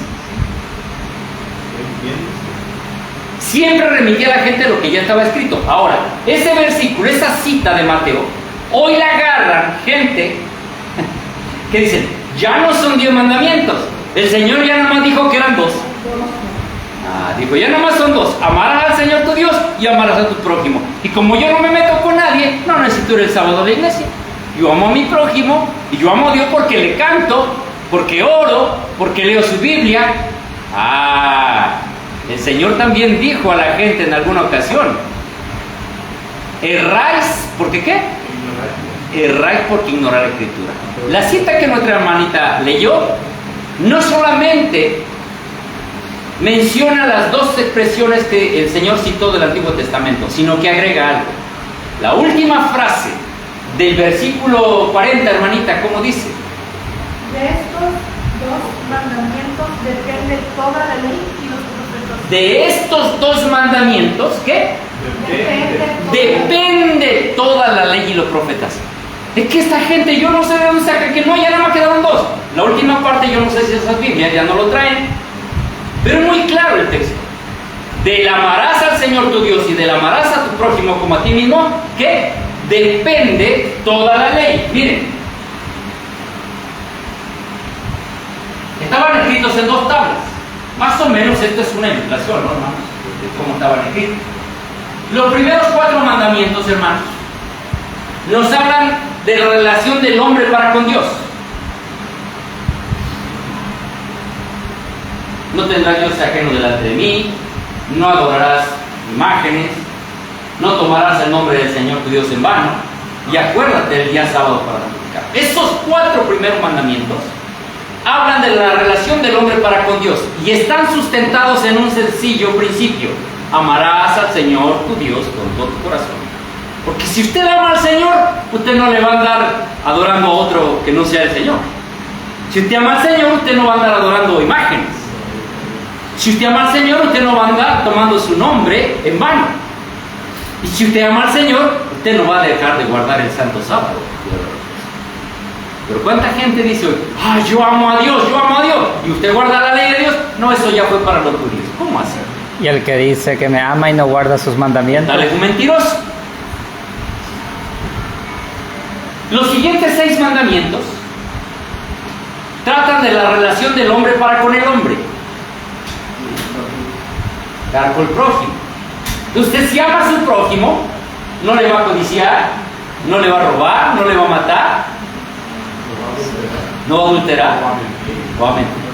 Siempre remitía a la gente a lo que ya estaba escrito. Ahora, ese versículo, esa cita de Mateo, hoy la agarran gente que dicen, ya no son 10 mandamientos. El Señor ya nada más dijo que eran 2. Dijo, ya nada más son 2. Amarás al Señor tu Dios y amarás a tu prójimo. Y como yo no me meto con nadie, no necesito ir el sábado a la iglesia. Yo amo a mi prójimo y yo amo a Dios porque le canto, porque oro, porque leo su Biblia. El Señor también dijo a la gente en alguna ocasión, erráis, ¿porque qué? Erráis porque ignorar la Escritura. La cita que nuestra hermanita leyó no solamente menciona las 2 expresiones que el Señor citó del Antiguo Testamento, sino que agrega algo. La última frase del versículo 40, hermanita, ¿cómo dice? De estos 2 mandamientos depende toda la ley y los profetas. De estos 2 mandamientos, ¿qué? Depende toda la ley y los profetas. Es que esta gente, yo no sé de dónde saca, que no, ya nada más quedaron 2. La última parte, yo no sé si esas Biblias ya no lo traen, pero es muy claro el texto. Del amarás al Señor tu Dios y del amarás a tu prójimo como a ti mismo, ¿qué? Depende toda la ley. Miren, estaban escritos en 2 tablas. Más o menos esto es una ilustración, ¿no, hermanos? De cómo estaban escritos. Los primeros 4 mandamientos, hermanos, nos hablan de la relación del hombre para con Dios. No tendrás Dios ajeno delante de mí, no adorarás imágenes, no tomarás el nombre del Señor tu Dios en vano, y acuérdate el día sábado para santificar. Esos 4 primeros mandamientos hablan de la relación del hombre para con Dios y están sustentados en un sencillo principio: amarás al Señor tu Dios con todo tu corazón. Porque si usted ama al Señor, usted no le va a andar adorando a otro que no sea el Señor. Si usted ama al Señor, usted no va a andar adorando imágenes. Si usted ama al Señor, usted no va a andar tomando su nombre en vano. Y si usted ama al Señor, usted no va a dejar de guardar el santo sábado. Pero ¿cuánta gente dice hoy, yo amo a Dios, yo amo a Dios? Y usted guarda la ley de Dios. No, eso ya fue para los judíos. ¿Cómo así? Y el que dice que me ama y no guarda sus mandamientos. Dale, un mentiroso. Los siguientes 6 mandamientos tratan de la relación del hombre para con el hombre. Para con el prójimo. Usted, si ama a su prójimo, no le va a codiciar, no le va a robar, no le va a matar, no va a adulterar, va a mentir.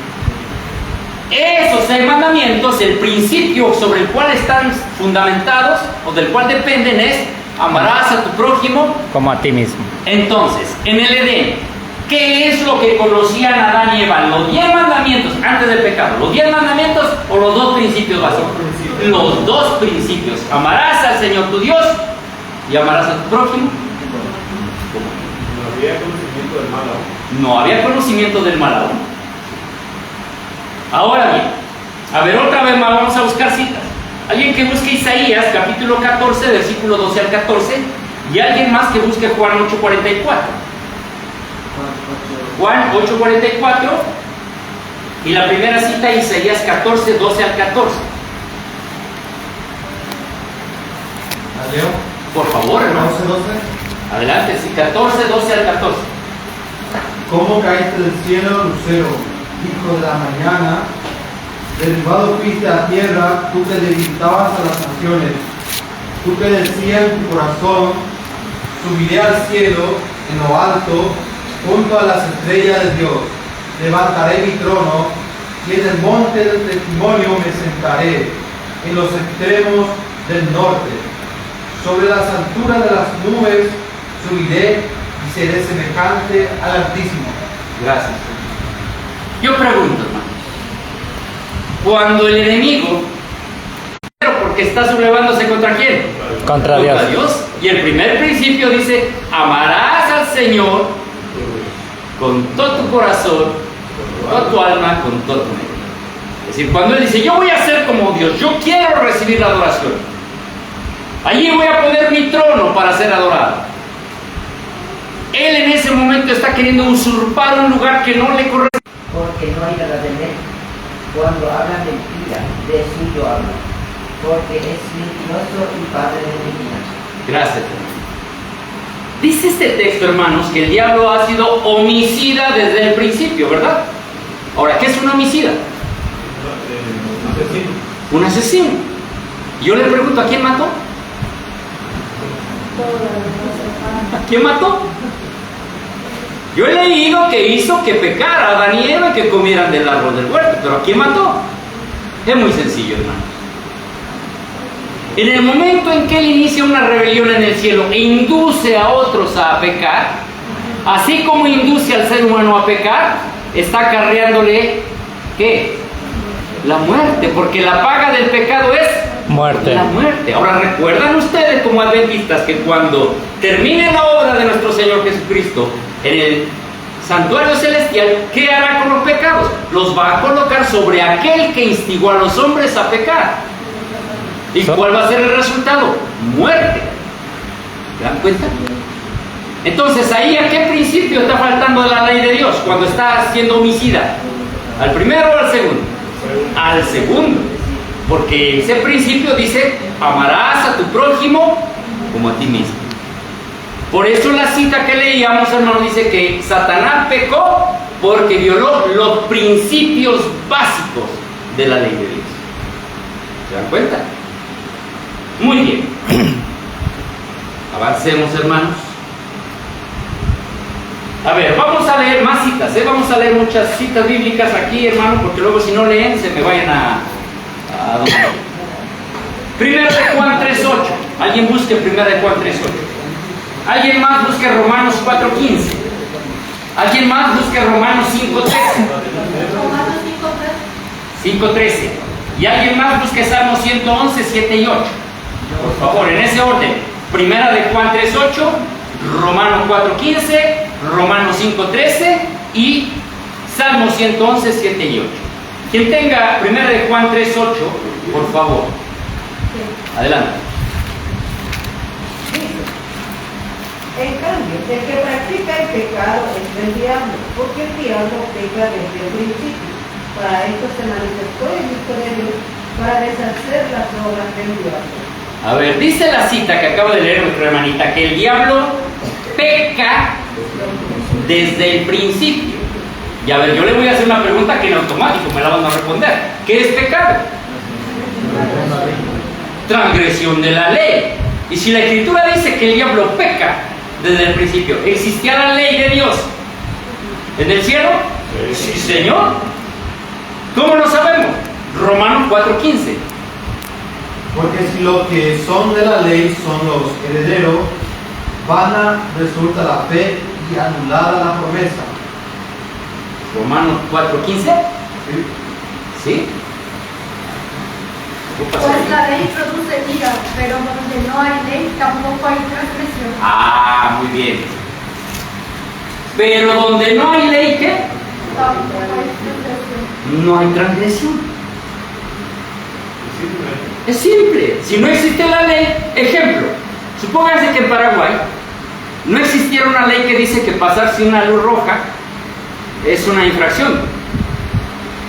Esos 6 mandamientos, el principio sobre el cual están fundamentados o del cual dependen es: amarás a tu prójimo como a ti mismo. Entonces, en el Edén, ¿qué es lo que conocían Adán y Eva? ¿Los 10 mandamientos antes del pecado? ¿Los 10 mandamientos o los 2 principios básicos? Los 2 principios. Amarás al Señor tu Dios y amarás a tu prójimo. No había conocimiento del mal aún. No había conocimiento del mal aún. Ahora bien, a ver, otra vez más vamos a buscar citas. Alguien que busque Isaías, capítulo 14, versículo 12 al 14, y alguien más que busque Juan 8:44. Juan 8:44, y la primera cita Isaías 14, 12 al 14. ¿Leo? Por favor, hermano. 12. Adelante, sí, 14, 12 al 14. ¿Cómo caíste del cielo, lucero, hijo de la mañana? Derribado fuiste a tierra, tú que debilitabas a las naciones. Tú que decías en tu corazón, subiré al cielo, en lo alto, junto a las estrellas de Dios. Levantaré mi trono, y en el monte del testimonio me sentaré, en los extremos del norte. Sobre las alturas de las nubes subiré y seré semejante al Altísimo. Gracias. Yo pregunto, hermano, cuando el enemigo, porque está sublevándose contra quién? Contra Dios. Y el primer principio dice: amarás al Señor con todo tu corazón, con toda tu alma, con toda tu mente. Es decir, cuando Él dice, yo voy a ser como Dios, yo quiero recibir la adoración, allí voy a poner mi trono para ser adorado. Él en ese momento está queriendo usurpar un lugar que no le corresponde. Porque no hay verdad en él. Cuando habla mentira, de suyo habla, porque es mentiroso y padre de mentira. Gracias, hermano. Dice este texto, hermanos, que el diablo ha sido homicida desde el principio, ¿verdad? Ahora, ¿qué es un homicida? Un asesino. Yo le pregunto, ¿a quién mató? ¿A quién mató? Yo he leído que hizo que pecara a Adán y Eva y que comieran del árbol del huerto, pero ¿a quién mató? Es muy sencillo, hermanos. En el momento en que Él inicia una rebelión en el cielo e induce a otros a pecar, así como induce al ser humano a pecar, está acarreándole, ¿qué? La muerte, porque la paga del pecado es Muerte. la muerte. Ahora, ¿recuerdan ustedes como adventistas que cuando termine la obra de nuestro Señor Jesucristo en el santuario celestial, ¿qué hará con los pecados? Los va a colocar sobre aquel que instigó a los hombres a pecar. ¿Y cuál va a ser el resultado? Muerte. ¿Se dan cuenta? Entonces, ahí, ¿a qué principio está faltando de la ley de Dios cuando está siendo homicida? ¿Al primero o al segundo? Al segundo. Porque ese principio dice, amarás a tu prójimo como a ti mismo. Por eso la cita que leíamos, hermano, dice que Satanás pecó porque violó los principios básicos de la ley de Dios. ¿Se dan cuenta? Muy bien. Avancemos, hermanos. A ver, vamos a leer más citas, Vamos a leer muchas citas bíblicas aquí, hermano, porque luego si no leen se me vayan a Primera de Juan 3.8. Alguien busque Primera de Juan 3.8. Alguien más busque Romanos 4.15. Alguien más busque Romanos 5.13. 5.13. Y alguien más busque Salmo 111, 7 y 8. Por favor, en ese orden. Primera de Juan 3.8, Romanos 4.15, Romanos 5.13 y Salmo 111, 7 y 8. Quien tenga Primera de Juan 3.8, por favor. Adelante. En cambio, el que practica el pecado es del diablo, porque el diablo peca desde el principio. Para esto se manifestó el Hijo de Dios, para deshacer las obras del diablo. A ver, dice la cita que acaba de leer nuestra hermanita, que el diablo peca desde el principio. Y a ver, yo le voy a hacer una pregunta que en automático me la van a responder. ¿Qué es pecado? Transgresión de la ley. Y si la Escritura dice que el diablo peca desde el principio, ¿existía la ley de Dios en el cielo? Sí, Señor. ¿Cómo lo sabemos? Romanos 4.15. Porque si los que son de la ley son los herederos, vana resulta la fe y anulada la promesa. Romanos 4.15. ¿Sí? Pues la ley produce ira, pero donde no hay ley tampoco hay transgresión. Ah, muy bien. Pero donde no hay ley, ¿qué? Tampoco hay transgresión. No hay transgresión. Es simple. Si no existe la ley, ejemplo, supónganse que en Paraguay no existiera una ley que dice que pasar sin una luz roja es una infracción.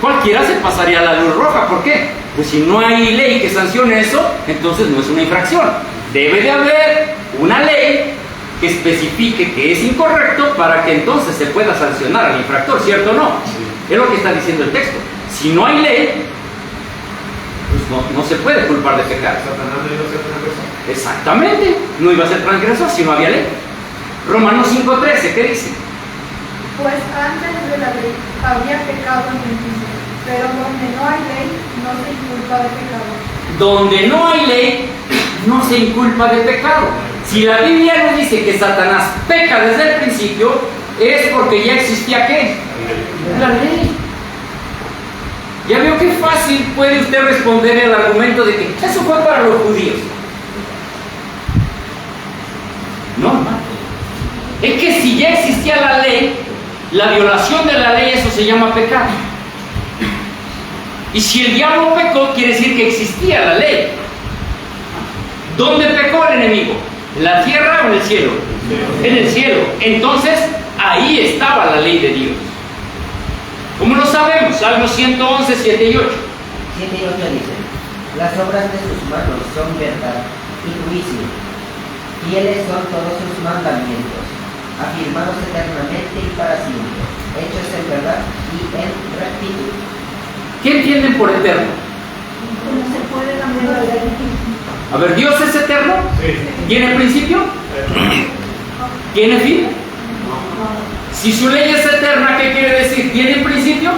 Cualquiera se pasaría la luz roja. ¿Por qué? Pues si no hay ley que sancione eso, entonces no es una infracción. Debe de haber una ley que especifique que es incorrecto para que entonces se pueda sancionar al infractor, ¿cierto o no? Sí. Es lo que está diciendo el texto. Si no hay ley, pues no se puede culpar de pecar. Satanás no iba a ser transgresor. Exactamente, no iba a ser transgresor si no había ley. Romanos 5.13, ¿qué dice? Pues antes de la ley había pecado en el mundo, pero donde no hay ley no se inculpa de pecado. Donde no hay ley, no se inculpa de pecado. Si la Biblia nos dice que Satanás peca desde el principio, es porque ya existía ¿qué? La ley. Ya veo qué fácil puede usted responder el argumento de que eso fue para los judíos. No, hermano. Es que si ya existía la ley, la violación de la ley, eso se llama pecado. Y si el diablo pecó, quiere decir que existía la ley. ¿Dónde pecó el enemigo? ¿En la tierra o en el cielo? En el cielo. Entonces, ahí estaba la ley de Dios. ¿Cómo lo sabemos? Salmos 111, 7 y 8. 7 y 8 dicen: las obras de sus manos son verdad y juicio. Fieles son todos sus mandamientos, afirmados eternamente y para siempre, hechos en verdad y en rectitud. ¿Qué entienden por eterno? No se puede cambiar la ley. A ver, ¿Dios es eterno? Sí. ¿Tiene principio? ¿Tiene fin? Si su ley es eterna, ¿qué quiere decir? ¿Tiene principio?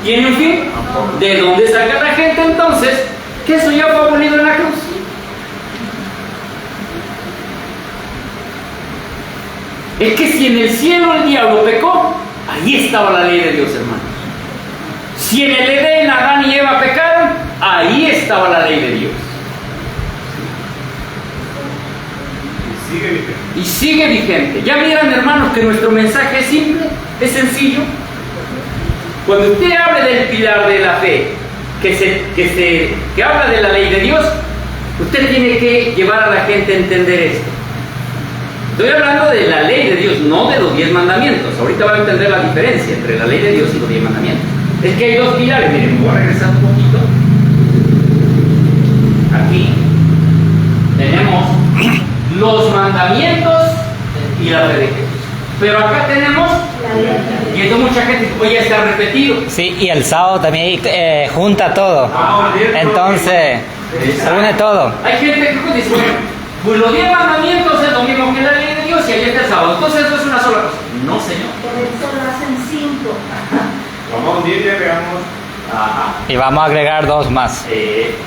¿Tiene un fin? ¿De dónde saca la gente entonces que eso ya fue abolido en la cruz? Es que si en el cielo el diablo pecó, ahí estaba la ley de Dios, hermanos. Si en el Edén Adán y Eva pecaron, ahí estaba la ley de Dios. Y sigue vigente. Ya miran, hermanos, que nuestro mensaje es simple, es sencillo. Cuando usted hable del pilar de la fe, que habla de la ley de Dios, usted tiene que llevar a la gente a entender esto. Estoy hablando de la ley de Dios, no de los 10 mandamientos. Ahorita van a entender la diferencia entre la ley de Dios y los 10 mandamientos. Es que hay dos pilares. Miren, voy a regresar un poquito. Aquí tenemos los mandamientos y la fe de Jesús. Pero acá tenemos, y esto mucha gente puede ya estar repetido. Sí, y el sábado también junta todo. Entonces, une todo. Hay gente que dice, bueno, pues los 10 mandamientos es lo mismo que la ley de Dios y ahí está el sábado. Entonces eso es una sola cosa. No, señor. Por eso lo hacen 5. Vamos 10 y agregamos. Ajá. Y vamos a agregar 2 más.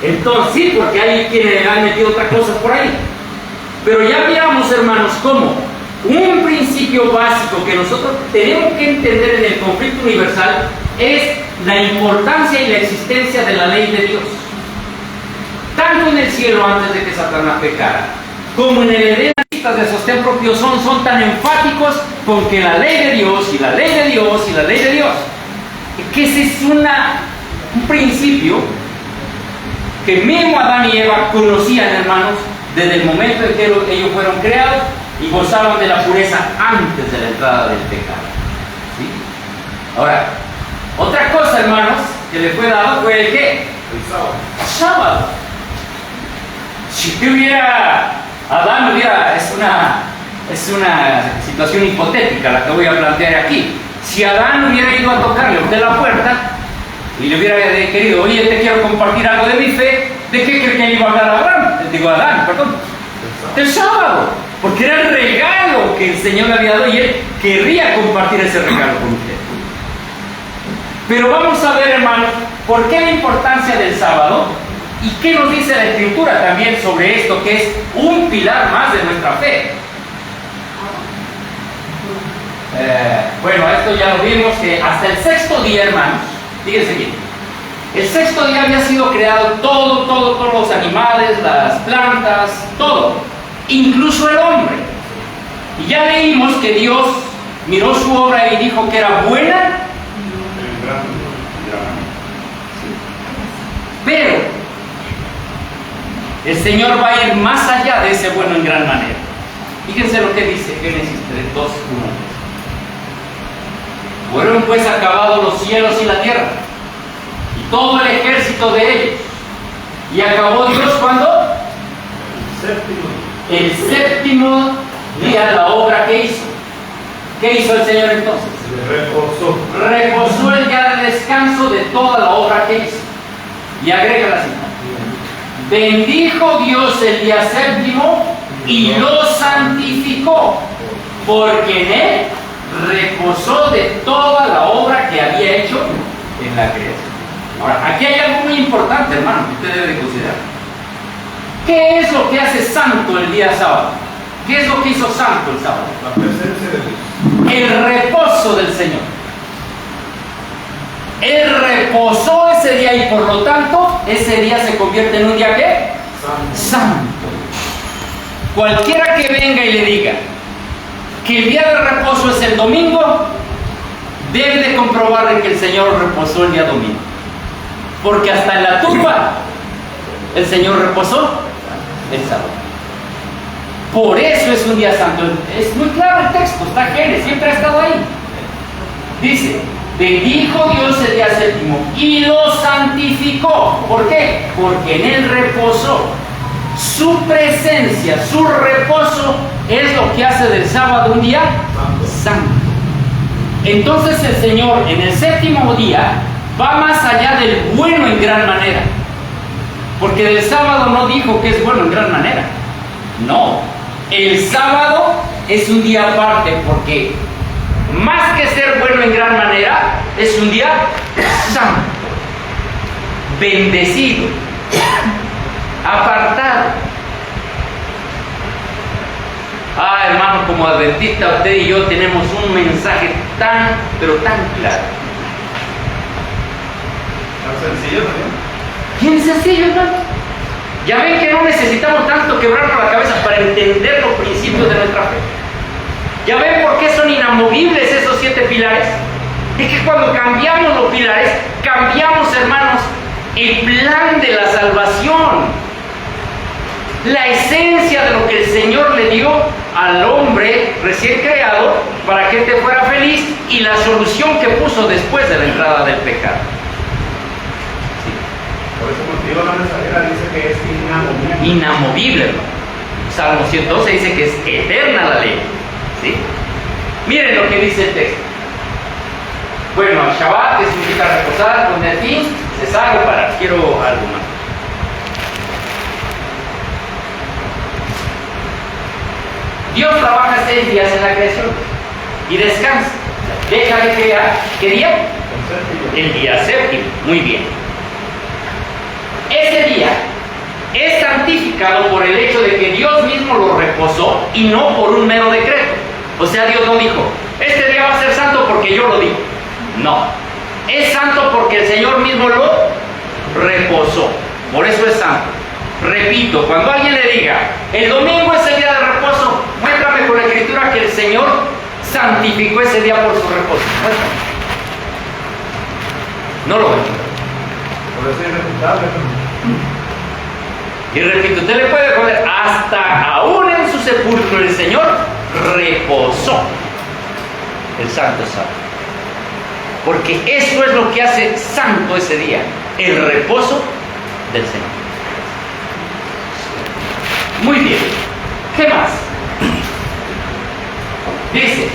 Entonces sí, porque hay quienes han metido otras cosas por ahí. Pero ya miramos, hermanos, cómo un principio básico que nosotros tenemos que entender en el conflicto universal es la importancia y la existencia de la ley de Dios. Tanto en el cielo antes de que Satanás pecara, como en el Edén, las de sostén propio son tan enfáticos con que la ley de Dios y la ley de Dios y la ley de Dios, que ese es un principio que mismo Adán y Eva conocían, hermanos, desde el momento en que ellos fueron creados y gozaban de la pureza antes de la entrada del pecado. ¿Sí? Ahora, otra cosa, hermanos, que le fue dado fue el ¿qué? El sábado. Si usted Adán es una situación hipotética la que voy a plantear aquí. Si Adán hubiera ido a tocarle a usted la puerta y le hubiera querido, oye, te quiero compartir algo de mi fe, ¿de qué cree que le iba a hablar a Abraham? Digo, Adán, perdón. Del sábado, porque era el regalo que el Señor le había dado y él querría compartir ese regalo con usted. Pero vamos a ver, hermanos, por qué la importancia del sábado y qué nos dice la Escritura también sobre esto, que es un pilar más de nuestra fe. Bueno, esto ya lo vimos, que hasta el sexto día, hermanos, fíjense bien, el sexto día había sido creado todos los animales, las plantas, todo, incluso el hombre. Y ya leímos que Dios miró su obra y dijo que era buena, pero el Señor va a ir más allá de ese bueno en gran manera. Fíjense lo que dice Génesis 2:1. Fueron pues acabados los cielos y la tierra, y todo el ejército de ellos. Y acabó Dios cuando el séptimo día la obra que hizo. ¿Qué hizo el Señor entonces? Reposó el día de descanso de toda la obra que hizo. Y agrega la cita: bendijo Dios el día séptimo y lo santificó, porque en él reposó de toda la obra que había hecho en la creación. Ahora, aquí hay algo muy importante, hermano, que usted debe de considerar. ¿Qué es lo que hace santo el día sábado? ¿Qué es lo que hizo santo el sábado? La presencia de Dios. El reposo del Señor. Él reposó ese día y por lo tanto ese día se convierte en un día ¿qué? Santo. Cualquiera que venga y le diga que el día de reposo es el domingo, debe de comprobar de que el Señor reposó el día domingo. Porque hasta en la tumba el Señor reposó el sábado. Por eso es un día santo. Es muy claro el texto, está Génesis, siempre ha estado ahí. Dice, bendijo Dios el día séptimo y lo santificó. ¿Por qué? Porque en él reposó. Su presencia, su reposo es lo que hace del sábado un día santo. Entonces el Señor en el séptimo día va más allá del bueno en gran manera. Porque del sábado no dijo que es bueno en gran manera. No, el sábado es un día aparte porque más que ser bueno en gran manera, es un día santo, bendecido, apartado. Ah, hermano, como adventista, usted y yo tenemos un mensaje tan, pero tan claro. Tan sencillo también. Bien sencillo, hermano. Ya ven que no necesitamos tanto quebrarnos la cabeza para entender los principios de nuestra fe. Ya ven por qué son inamovibles esos 7 pilares. Es que cuando cambiamos los pilares, cambiamos, hermanos, el plan de la salvación. La esencia de lo que el Señor le dio al hombre recién creado para que éste fuera feliz y la solución que puso después de la entrada del pecado. Por ese motivo la mensajera dice que es inamovible. Inamovible, hermano. Salmo 112 dice que es eterna la ley. ¿Sí? Miren lo que dice el texto. Bueno, Shabbat, que significa reposar, poner fin, cesar o parar. Quiero algo más. Dios trabaja 6 días en la creación y descansa. Deja de crear. ¿Qué día? El día séptimo. Muy bien. Ese día es santificado por el hecho de que Dios mismo lo reposó y no por un mero decreto. O sea, Dios no dijo, este día va a ser santo porque yo lo digo. No. Es santo porque el Señor mismo lo reposó. Por eso es santo. Repito, cuando alguien le diga, el domingo es el día de reposo, muéstrame con la escritura que el Señor santificó ese día por su reposo. Muéstrame. No lo veo. Por eso es irrefutable. Y repito, usted le puede poner, hasta aún en su sepulcro el Señor reposó. El santo sábado. Porque eso es lo que hace santo ese día, el reposo del Señor. Muy bien. ¿Qué más? Dice,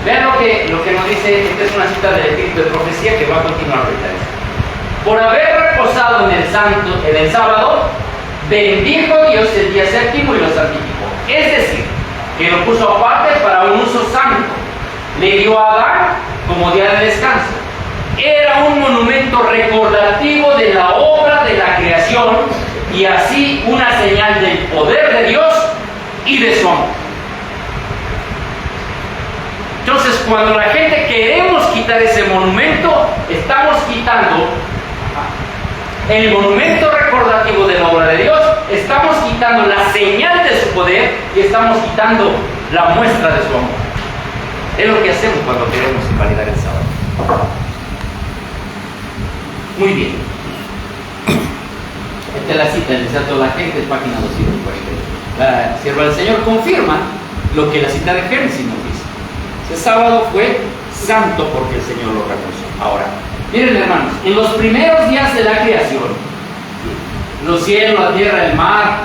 vean lo que nos dice, esta es una cita del Espíritu de Profecía que va a continuar ahorita. Por haber reposado en el sábado, bendijo Dios el día séptimo y lo santificó. Es decir, que lo puso aparte para un uso santo. Le dio a Adán como día de descanso. Era un monumento recordativo de la obra de la creación y así una señal del poder de Dios y de su amor. Entonces, cuando la gente queremos quitar ese monumento, estamos quitando el monumento recordativo de la obra de Dios, estamos quitando la señal de su poder y estamos quitando la muestra de su amor. Es lo que hacemos cuando queremos invalidar el sábado. Muy bien. Esta es la cita del Desato de la Gente, página 240. La sierva del Señor confirma lo que la cita de Génesis nos dice. Ese sábado fue santo porque el Señor lo reposó. Ahora, miren, hermanos, en los primeros días de la creación, los cielos, la tierra, el mar,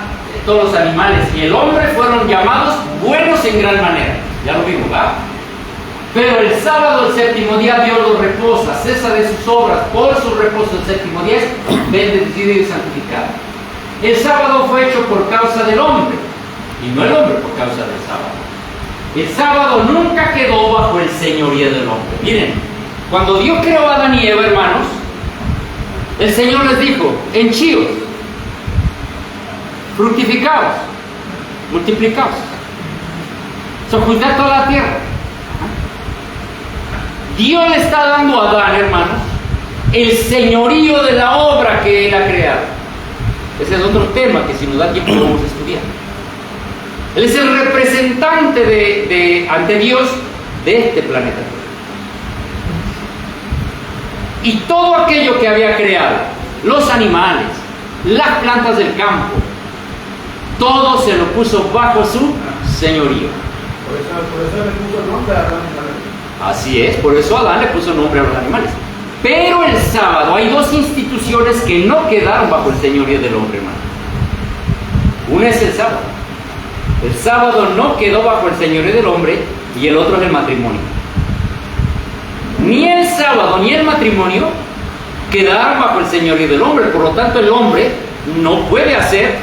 todos los animales y el hombre fueron llamados buenos en gran manera. Ya lo vimos, ¿verdad? Pero el sábado, el séptimo día, Dios los reposa, cesa de sus obras. Por su reposo, el séptimo día es bendecido y santificado. El sábado fue hecho por causa del hombre y no el hombre por causa del sábado. El sábado nunca quedó bajo el señorío del hombre. Miren, cuando Dios creó a Adán y Eva, hermanos, el Señor les dijo, henchíos, fructificaos, multiplicaos, sojuzgad toda la tierra. Dios le está dando a Adán, hermanos, el señorío de la obra que él ha creado. Ese es otro tema que si nos da tiempo vamos a estudiar. Él es el representante ante Dios de este planeta. Y todo aquello que había creado, los animales, las plantas del campo, todo se lo puso bajo su señorío. Por eso le puso el nombre a Adán. Así es, por eso Adán le puso nombre a los animales. Pero el sábado hay dos instituciones que no quedaron bajo el señorío del hombre, hermano. Una es el sábado. El sábado no quedó bajo el señorío del hombre y el otro es el matrimonio. Ni el sábado ni el matrimonio quedaron bajo el señorío del hombre. Por lo tanto, el hombre no puede hacer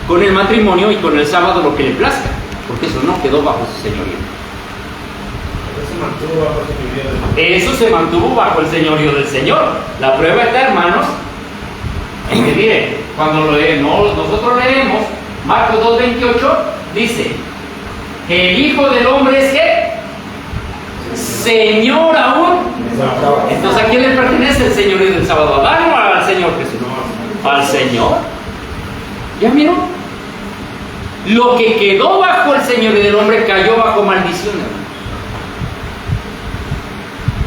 con el matrimonio y con el sábado lo que le plazca, porque eso no quedó bajo su señorío. Eso se mantuvo bajo el señorío del Señor. La prueba está, hermanos, en que miren, cuando nosotros leemos Marcos 2:28, dice que el Hijo del Hombre es ¿qué? Señor aún. Entonces, ¿a quién le pertenece el señorío del sábado? ¿A Adán o al Señor Jesús? Al Señor. ¿Ya miró? Lo que quedó bajo el señorío del hombre cayó bajo maldición, hermano.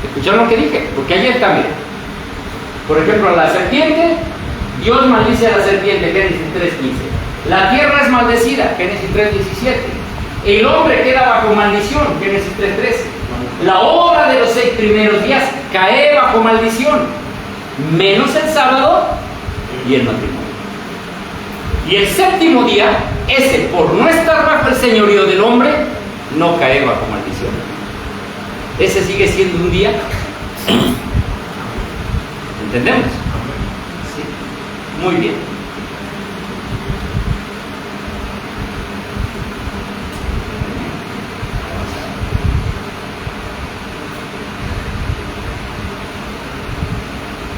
¿Escucharon lo que dije? Porque ahí está, miren. Por ejemplo, la serpiente, Dios maldice a la serpiente, Génesis 3:15. La tierra es maldecida, Génesis 3:17. El hombre queda bajo maldición, Génesis 3:13. La obra de los 6 primeros días cae bajo maldición, menos el sábado y el matrimonio. Y el séptimo día, ese por no estar bajo el señorío del hombre, no cae bajo maldición. Ese sigue siendo un día. ¿Entendemos? Sí. Muy bien.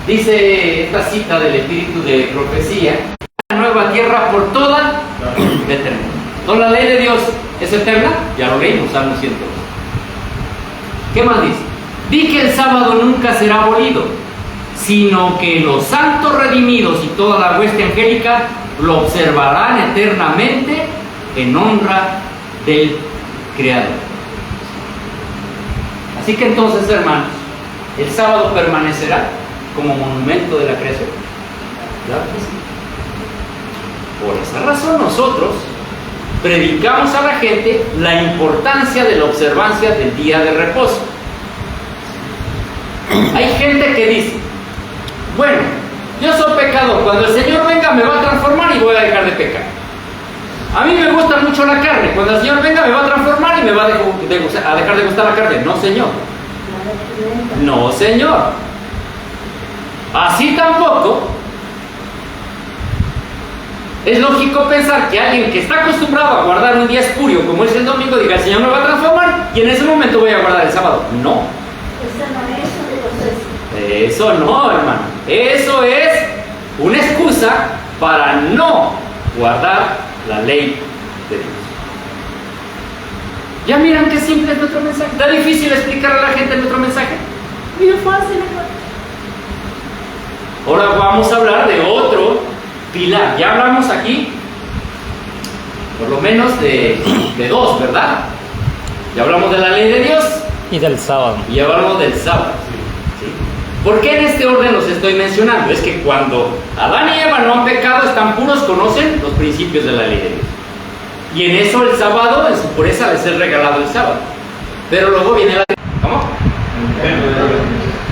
Dice esta cita del Espíritu de Profecía: la nueva tierra por toda la eternidad. ¿No la ley de Dios es eterna? Ya lo leímos, Salmo 102. ¿Qué más dice? Di que el sábado nunca será abolido, sino que los santos redimidos y toda la hueste angélica lo observarán eternamente en honra del Creador. Así que entonces, hermanos, el sábado permanecerá como monumento de la creación. Claro que sí. Por esa razón nosotros predicamos a la gente la importancia de la observancia del día de reposo. Hay gente que dice: bueno, yo soy pecador, cuando el Señor venga me va a transformar y voy a dejar de pecar. A mí me gusta mucho la carne, cuando el Señor venga me va a transformar y me va a dejar de gustar la carne. No, Señor. No, Señor. Así tampoco es lógico pensar que alguien que está acostumbrado a guardar un día espurio como es el domingo diga: el Señor me va a transformar y en ese momento voy a guardar el sábado. No. Eso no, hermano. Eso es una excusa para no guardar la ley de Dios. Ya miran qué simple es nuestro mensaje. ¿Está difícil explicar a la gente nuestro mensaje? Bien fácil, hermano. Ahora vamos a hablar de otro pilar. Ya hablamos aquí por lo menos de dos, ¿verdad? Ya hablamos de la ley de Dios y del sábado. Y ya hablamos del sábado. ¿Sí? ¿Por qué en este orden los estoy mencionando? Es que cuando Adán y Eva no han pecado, están puros, conocen los principios de la ley de Dios. Y en eso el sábado, en su pureza, les es regalado el sábado. Pero luego viene la... ¿Cómo?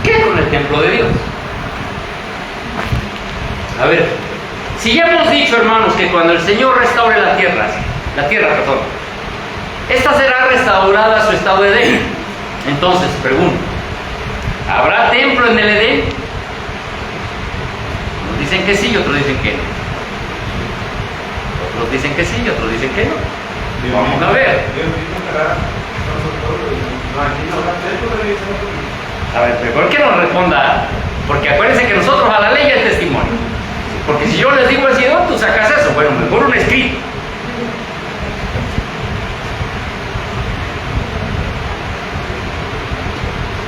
¿Qué con el templo de Dios? A ver, si ya hemos dicho, hermanos, que cuando el Señor restaure la tierra, esta será restaurada a su estado de Edén. Entonces, pregunto, ¿habrá templo en el Edén? Unos dicen que sí y otros dicen que no. Otros dicen que sí y otros dicen que no. Vamos a ver. A ver, mejor que nos responda, porque acuérdense que nosotros a la ley y al testimonio. Porque si yo les digo así, ¿no? Tú sacas eso. Bueno, mejor un escrito.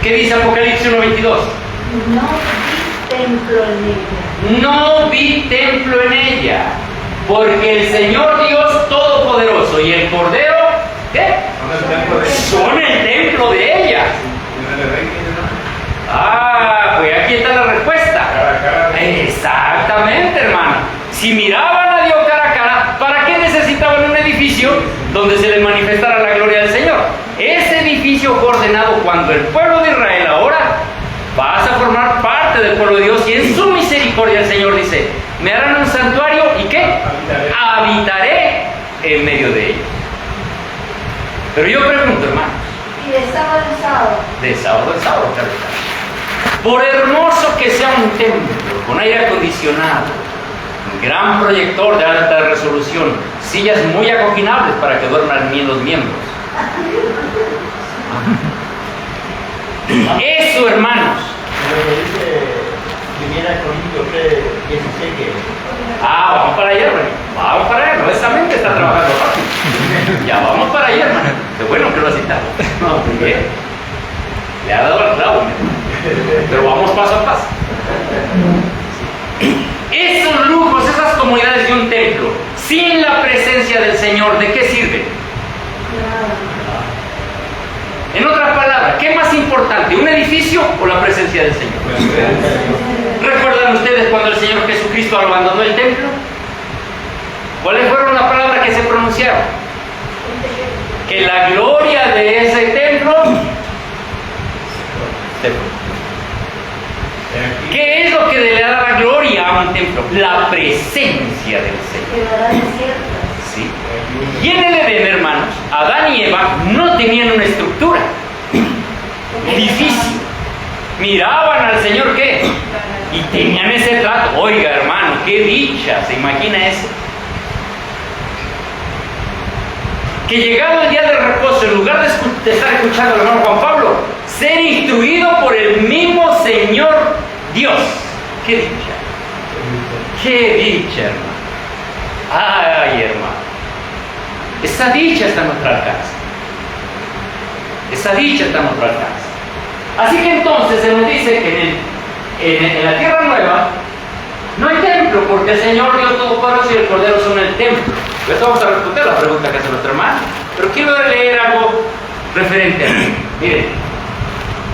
¿Qué dice Apocalipsis 1:22? No vi templo en ella. No vi templo en ella, porque el Señor Dios Todopoderoso y el Cordero, ¿qué? Son el templo de ella. Ah, pues aquí está la respuesta. donde se le manifestara la gloria del Señor. Ese edificio fue ordenado cuando el pueblo de Israel ahora vas a formar parte del pueblo de Dios, y en su misericordia el Señor dice, me harán un santuario, ¿y qué? Habitaré en medio de ellos. Pero yo pregunto, hermanos, Y de sábado en sábado. de sábado en sábado, claro está. Por hermoso que sea un templo, con aire acondicionado, un gran proyector de alta resolución, sillas muy acoginables para que duerman bien los miembros. Eso, hermanos. Lo que dice Primera Corintios 3:16 que Vamos para allá, hermano. Vamos para allá. No, esa mente está trabajando rápido. Ya vamos para allá, hermano. Qué bueno que lo ha citado. No, muy bien. Le ha dado al clavo, pero vamos paso a paso. Esos lujos, esas comodidades de un templo, sin la presencia del Señor, ¿de qué sirven? En otras palabras, ¿qué es más importante, un edificio o la presencia del Señor? ¿Recuerdan ustedes cuando el Señor Jesucristo abandonó el templo? ¿Cuáles fueron las palabras que se pronunciaron? Que la gloria de ese templo se fue. ¿Qué es lo que le da la gloria a un templo? La presencia del Señor. Quedará desierta. ¿Sí? Y en el Edén, hermanos, Adán y Eva no tenían una estructura, edificio. Miraban al Señor, ¿qué? Y tenían ese trato. Oiga, hermano, qué dicha, ¿se imagina eso? Que llegado el día del reposo, en lugar de estar escuchando al hermano Juan Pablo, ser instruido por el mismo Señor Dios. ¡Qué dicha! ¡Qué dicha, hermano! ¡Ay, hermano! Esa dicha está a nuestro alcance. Esa dicha está a nuestro alcance. Así que entonces se nos dice que en la tierra nueva no hay templo, porque el Señor Dios Todopoderoso y el Cordero son el templo. Esto vamos a responder la pregunta que hace nuestro hermano. Pero quiero leer algo referente a esto. Miren,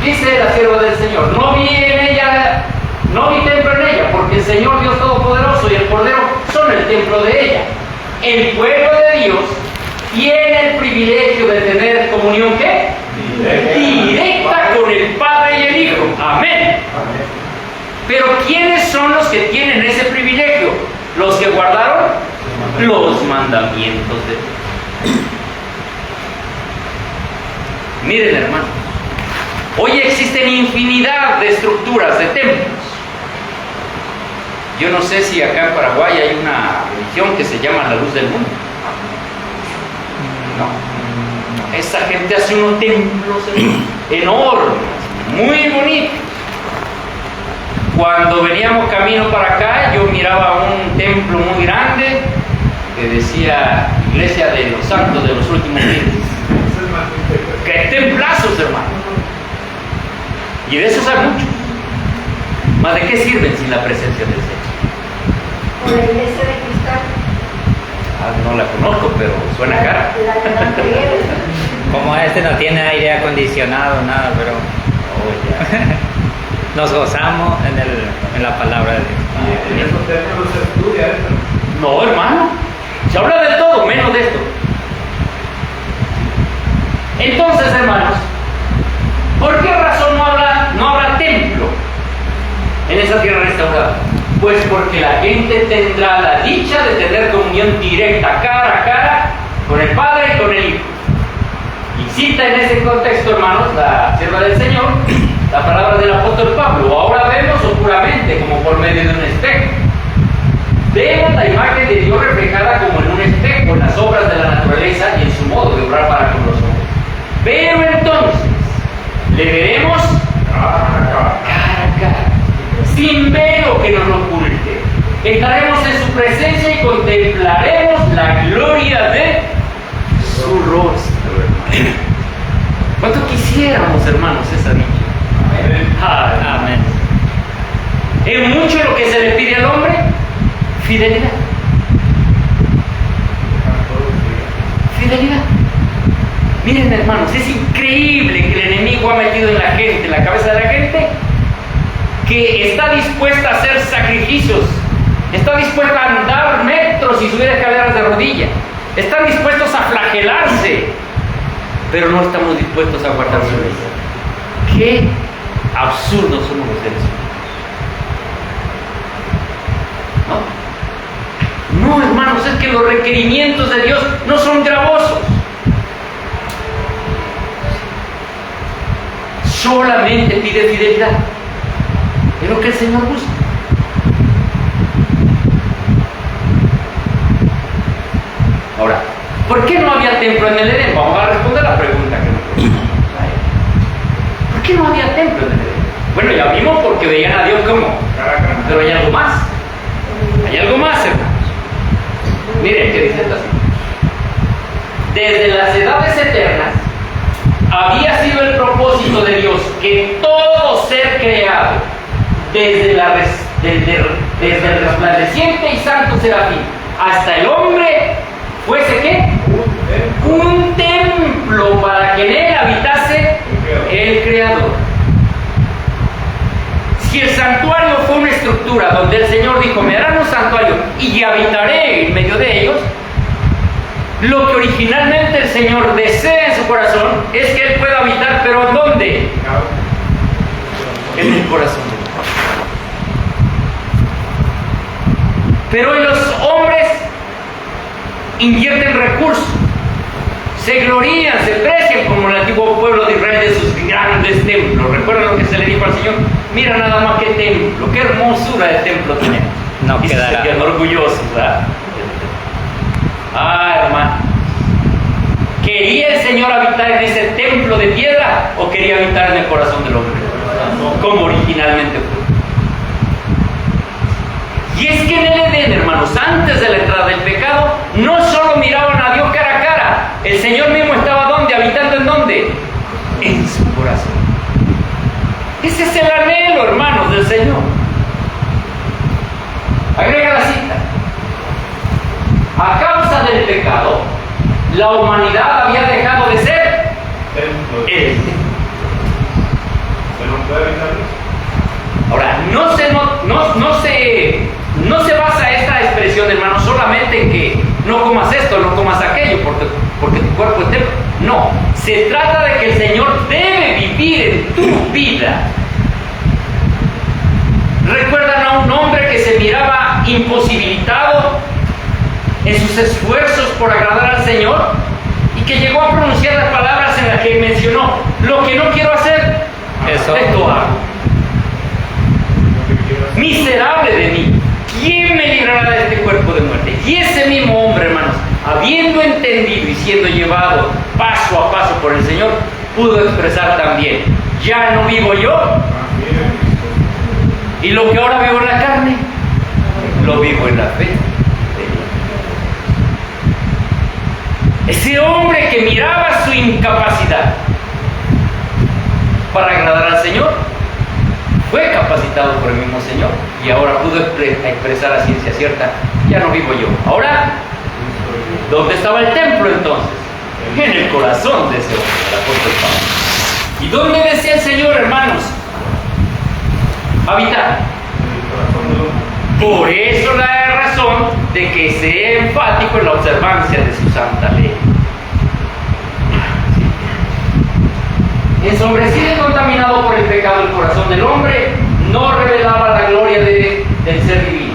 dice la sierva del Señor, no vi templo en ella, porque el Señor Dios Todopoderoso y el Cordero son el templo de ella. El pueblo de Dios tiene el privilegio de tener comunión, ¿qué? Directa con el Padre y el Hijo. Amén. Pero ¿quiénes son los que tienen ese privilegio? Los que guardaron los mandamientos de Dios. Miren, hermanos, hoy existen infinidad de estructuras, de templos. Yo no sé si acá en Paraguay hay una religión que se llama la luz del mundo. No. Esa gente hace unos templos enormes, muy bonitos. Cuando veníamos camino para acá, yo miraba un templo muy grande que decía Iglesia de los Santos de los Últimos Días. ¡Qué templazos, hermano! Y de esos hay muchos. ¿Mas de qué sirven sin la presencia del Señor? O la iglesia de cristal. No la conozco, pero suena cara. La de la anterior. Como este no tiene aire acondicionado, nada, pero Oh, ya. nos gozamos en la palabra de Dios. En esos templos se estudia esto. No, hermano. Se habla de todo, menos de esto. Entonces, hermanos, ¿por qué razón no habrá templo en esa tierra restaurada? Pues porque la gente tendrá la dicha de tener comunión directa, cara a cara, con el Padre y con el Hijo. Y cita en ese contexto, hermanos, la sierva del Señor, la palabra del apóstol Pablo. Ahora vemos oscuramente, como por medio de un espejo. Vemos la imagen de Dios reflejada como en un espejo, en las obras de la naturaleza y en su modo de obrar para con los hombres. Pero entonces, le veremos cara a cara, sin velo que nos lo oculte. Estaremos en su presencia y contemplaremos la gloria de su rostro, hermano. ¿Cuánto quisiéramos, hermanos, esa dicha? Amén. Es mucho lo que se le pide al hombre: fidelidad. Fidelidad. Miren, hermanos, es increíble que el enemigo ha metido en la gente, en la cabeza de la gente, que está dispuesta a hacer sacrificios, está dispuesta a andar metros y subir escaleras de rodillas, Están dispuestos a flagelarse, pero no estamos dispuestos a guardar su vida. Qué absurdos somos los seres humanos. No, hermanos, es que los requerimientos de Dios no son gravosos. Solamente pide fidelidad. Es lo que el Señor busca. Ahora, ¿por qué no había templo en el Edén? Vamos a responder la pregunta que nos preguntamos. ¿Por qué no había templo en el Edén? Bueno, ya vimos porque veían a Dios como. Pero hay algo más. Hay algo más, hermanos. Miren qué dice esta cita. Desde las edades eternas había sido el propósito de Dios que todo ser creado, desde el resplandeciente y santo serafín hasta el hombre, fuese ¿qué? Un templo para que en él habitase el Creador. Si el santuario fue una estructura donde el Señor dijo, me harán un santuario y habitaré en medio de ellos, lo que originalmente el Señor desea en su corazón es que Él pueda habitar, pero ¿en dónde? En el corazón de Dios. Pero hoy los hombres invierten recursos, se glorían, se precian como el antiguo pueblo de Israel de sus grandes templos. ¿Recuerdan lo que se le dijo al Señor? Mira nada más qué templo, qué hermosura de templo tenemos. No y quedará. se quedan orgullosos, ¿verdad? Ah, hermano, ¿quería el Señor habitar en ese templo de piedra o quería habitar en el corazón del hombre? Como originalmente fue. Y es que en el Edén, hermanos, antes de la entrada del pecado, no solo miraban a Dios cara a cara, el Señor mismo estaba ¿dónde? ¿Habitando en dónde? En su corazón. Ese es el anhelo, hermanos, del Señor. Agrega la cita. A causa del pecado, la humanidad había dejado de ser Él. Ahora, no se basa esta expresión, hermano, solamente en que no comas esto, no comas aquello, porque tu cuerpo es templo. No, se trata de que el Señor debe vivir en tu vida. ¿Recuerdan a un hombre que se miraba imposibilitado en sus esfuerzos por agradar al Señor y que llegó a pronunciar las palabras en las que mencionó: lo que no quiero hacer, esto hago? Miserable de mí, ¿quién me librará de este cuerpo de muerte? Y ese mismo hombre, hermanos, habiendo entendido y siendo llevado paso a paso por el Señor, pudo expresar también: ya no vivo yo, y lo que ahora vivo en la carne, lo vivo en la fe. Ese hombre que miraba su incapacidad para agradar al Señor, fue capacitado por el mismo Señor y ahora pudo expresar a ciencia cierta: ya no vivo yo. Ahora, ¿dónde estaba el templo entonces? En el corazón de ese hombre, el apóstol Pablo. ¿Y dónde desea el Señor, hermanos, habitar? Por eso la razón de que sea enfático en la observancia de su santa ley. Ensombrecido y contaminado por el pecado el corazón del hombre, no revelaba la gloria del ser divino.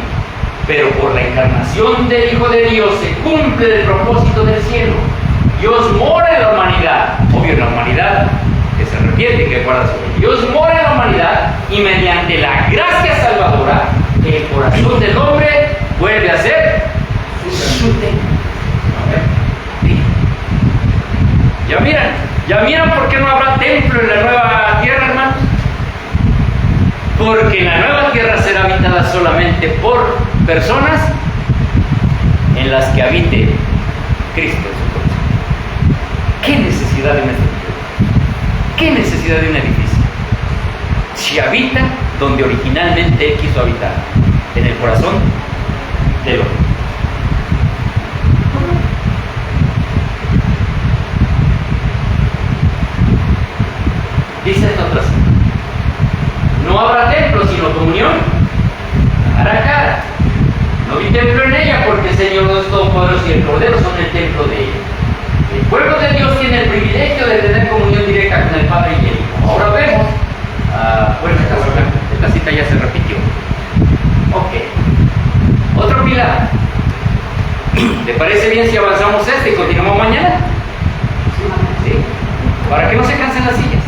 Pero por la encarnación del Hijo de Dios se cumple el propósito del cielo. Dios mora en la humanidad, obvio en la humanidad que se arrepiente, que guarda su ley. Dios mora en la humanidad y mediante la gracia salvadora, el corazón del hombre vuelve a ser su templo. ¿Ya miran por qué no habrá templo en la nueva tierra, hermanos? Porque la nueva tierra será habitada solamente por personas en las que habite Cristo en su corazón. ¿Qué necesidad de una estructura? ¿Qué necesidad de un edificio? Si habita donde originalmente Él quiso habitar, en el corazón del hombre. Dice esta otra cita: no habrá templo sino comunión cara a cara. No y templo en ella, porque el Señor Dios Todopoderoso y el Cordero son el templo de ella. El pueblo de Dios tiene el privilegio de tener comunión directa con el Padre y el Hijo. Ahora vemos, bueno, esta cita ya se repitió. Ok. Otro pilar. ¿Le parece bien si avanzamos y continuamos mañana? ¿Sí? Para que no se cansen las sillas.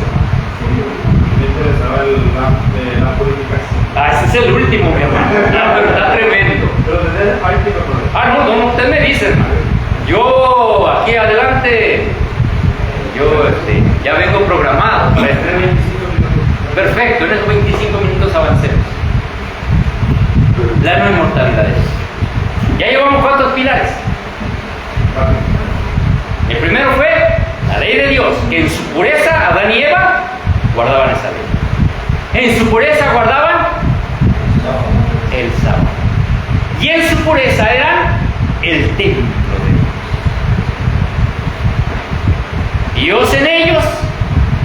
Me interesaba la purificación. Ese es el último, mi hermano. Pero está tremendo. Pero desde esa parte que No, usted me dice, hermano. Yo aquí adelante, ya vengo programado para este 25 minutos. Perfecto, en esos 25 minutos avancemos. La no inmortalidad es. Ya llevamos cuántos pilares. El primero fue la ley de Dios, que en su pureza Adán y Eva guardaban esa ley. En su pureza guardaban el sábado. Y en su pureza eran el templo de Dios. Dios en ellos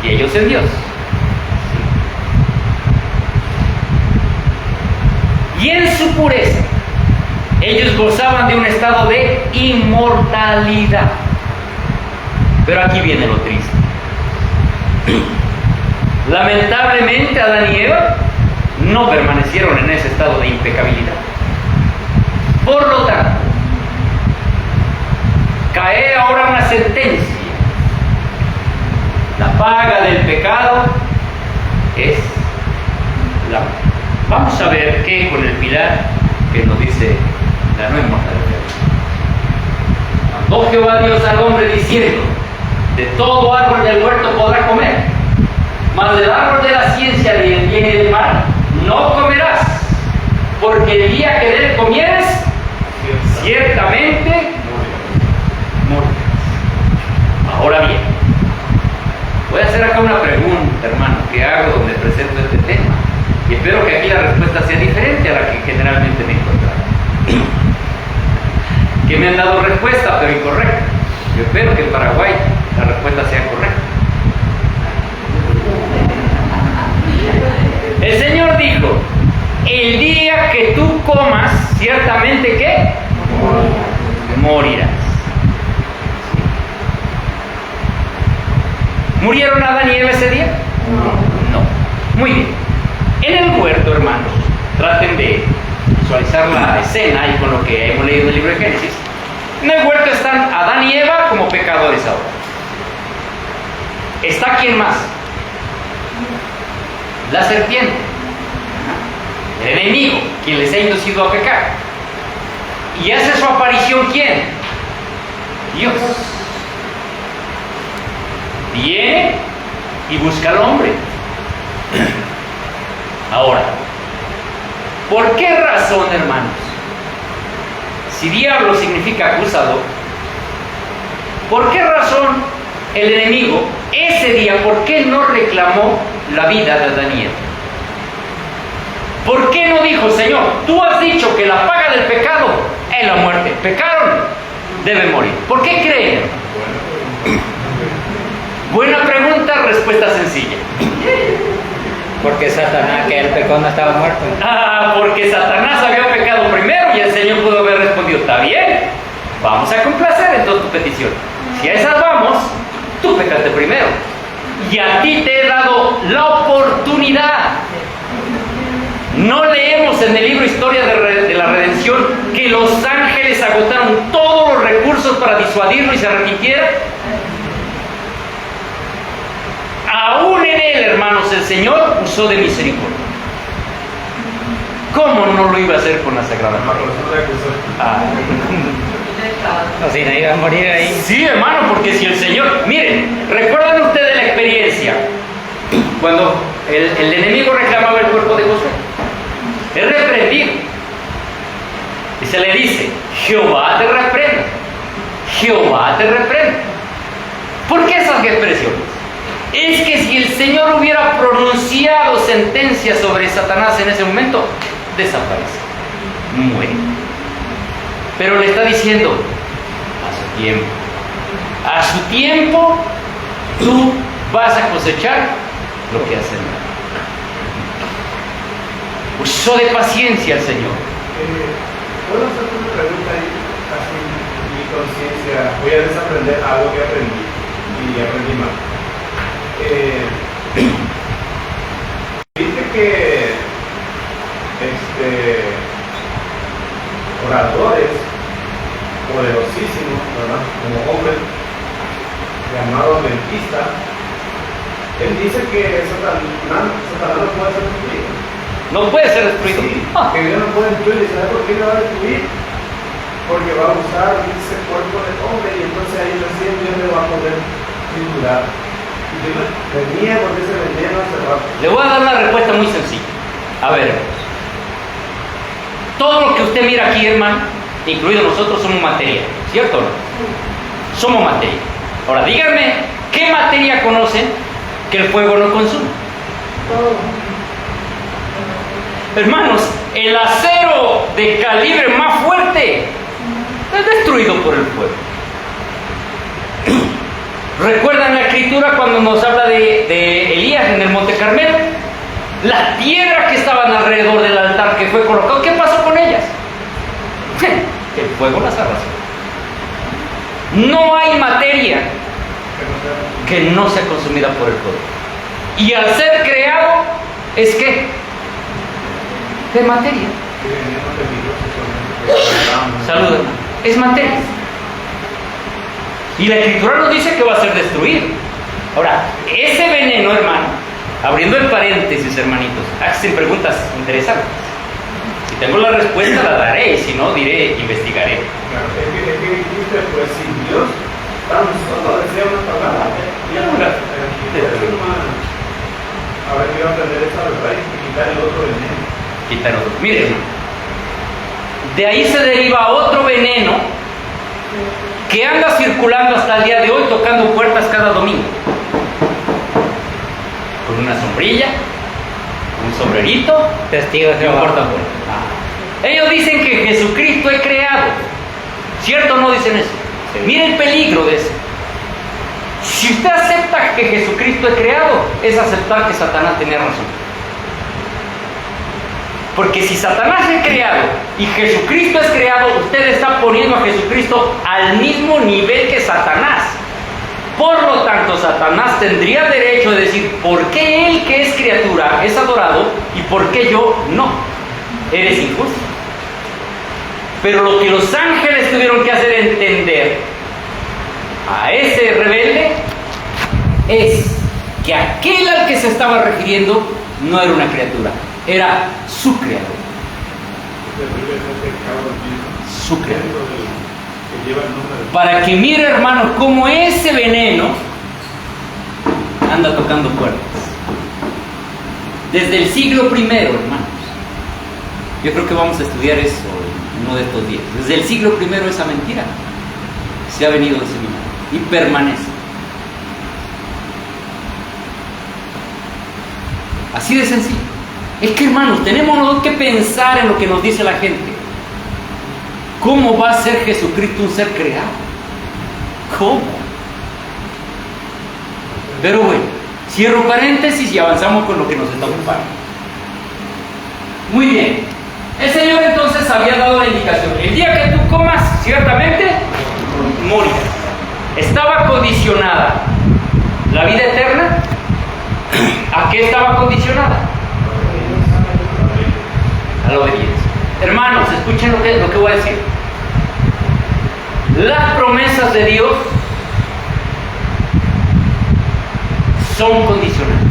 y ellos en Dios. Y en su pureza ellos gozaban de un estado de inmortalidad. Pero aquí viene lo triste. Lamentablemente Adán y Eva no permanecieron en ese estado de impecabilidad. Por lo tanto, cae ahora una sentencia. La paga del pecado es la muerte. Vamos a ver qué con el pilar que nos dice la no inmortalidad. Mandó Jehová Dios al hombre diciendo: de todo árbol del huerto podrás comer, mas del árbol de la ciencia del bien y del mal no comerás, porque el día que de él comieres, ciertamente morirás. Ahora bien, voy a hacer acá una pregunta, hermano, que hago donde presento este tema, y espero que aquí la respuesta sea diferente a la que generalmente me he encontrado. Que me han dado respuesta, pero incorrecta. Yo espero que en Paraguay la respuesta sea correcta. El Señor dijo: el día que tú comas, ciertamente ¿qué? Morirás. ¿Murieron Adán y Eva ese día? No. Muy bien. En el huerto, hermanos, traten de visualizar la escena y con lo que hemos leído en el libro de Génesis. En el huerto están Adán y Eva como pecadores ahora. ¿Está quién más? La serpiente, el enemigo, quien les ha inducido a pecar. ¿Y hace su aparición quién? Dios. Viene y busca al hombre. Ahora, ¿por qué razón, hermanos? Si diablo significa acusador, ¿por qué razón el enemigo ese día, por qué no reclamó la vida de Adán y Eva? ¿Por qué no dijo: Señor, tú has dicho que la paga del pecado es la muerte? Pecaron, deben morir. ¿Por qué creen? Buena pregunta, respuesta sencilla. Porque Satanás, que él pecó, no estaba muerto. Porque Satanás había pecado primero y el Señor pudo haber respondido: está bien, vamos a complacer en toda tu petición. Si a esas vamos, tú pecaste primero y a ti te he dado la oportunidad. No leemos en el libro Historia de la Redención que los ángeles agotaron todos los recursos para disuadirlo y se arrepintiera. Aún en él, hermanos, el Señor usó de misericordia. ¿Cómo no lo iba a hacer con la Sagrada Familia? O si no iba a morir ahí. Sí, hermano, porque si el Señor... Miren, ¿recuerdan ustedes la experiencia? Cuando el enemigo reclamaba el cuerpo de Josué. Es reprendido. Y se le dice: Jehová te reprenda. Jehová te reprenda. ¿Por qué esas expresiones? Es que si el Señor hubiera pronunciado sentencia sobre Satanás en ese momento, desaparece, muere. Pero le está diciendo: a su tiempo tú vas a cosechar lo que has sembrado. Usó de paciencia el Señor. ¿Puedo hacerte una pregunta ahí? Así mi conciencia, voy a desaprender algo que aprendí y aprendí mal. Dice que oradores poderosísimos, ¿verdad? Como hombres llamados adventistas, él dice que Satanás no puede ser destruido. No puede ser destruido. Sí, que Dios no puede destruir. ¿Y sabe por qué lo va a destruir? Porque va a usar ese cuerpo del hombre y entonces ahí recién Dios le va a poder triturar. Y Dios venía porque ese veneno hace rato. Le voy a dar una respuesta muy sencilla. A ver, todo lo que usted mira aquí, hermano, incluido nosotros, somos materia, ¿cierto o no? Somos materia. Ahora, díganme, ¿qué materia conocen que el fuego no consume? Hermanos, el acero de calibre más fuerte es destruido por el fuego. ¿Recuerdan la escritura cuando nos habla de Elías en el Monte Carmelo? Las piedras que estaban alrededor del altar que fue colocado, ¿qué pasó con ellas? El fuego las arrasó. No hay materia que no sea consumida por el fuego. Y al ser creado, ¿es qué? De materia. Salud, hermano. Es materia. Y la escritura nos dice que va a ser destruido. Ahora, ese veneno, hermano, abriendo el paréntesis, hermanitos, hacen preguntas interesantes. Si tengo la respuesta, la daré, y si no, diré, investigaré. Claro, es que dijiste, pues sin Dios, tan solo desea una palabra. A ver, quiero aprender esa verdad y quitar el otro veneno. Quitar otro. Miren, de ahí se deriva otro veneno que anda circulando hasta el día de hoy, tocando puertas cada domingo. Con una sombrilla, un sombrerito, Testigo de y un Jehová. portafolio. Ellos dicen que Jesucristo es creado. ¿Cierto o no dicen eso? Sí. Mire el peligro de eso. Si usted acepta que Jesucristo es creado, es aceptar que Satanás tenía razón. Porque si Satanás es creado y Jesucristo es creado, usted está poniendo a Jesucristo al mismo nivel que Satanás. Por lo tanto, Satanás tendría derecho de decir, ¿por qué él que es criatura es adorado y por qué yo no? Eres injusto. Pero lo que los ángeles tuvieron que hacer entender a ese rebelde es que aquel al que se estaba refiriendo no era una criatura, era su creador. Su creador. Para que mire, hermano, cómo ese veneno anda tocando puertas. Desde el siglo I, hermanos. Yo creo que vamos a estudiar eso en uno de estos días. Desde el siglo I esa mentira se ha venido diseminando y permanece. Así de sencillo. Es que, hermanos, tenemos que pensar en lo que nos dice la gente. ¿Cómo va a ser Jesucristo un ser creado? ¿Cómo? Pero bueno, cierro paréntesis y avanzamos con lo que nos está ocupando. Muy bien. El Señor entonces había dado la indicación. El día que tú comas, ciertamente, morirás. Estaba condicionada la vida eterna. ¿A qué estaba condicionada? A la obediencia. Hermanos, escuchen lo que voy a decir. Las promesas de Dios son condicionales.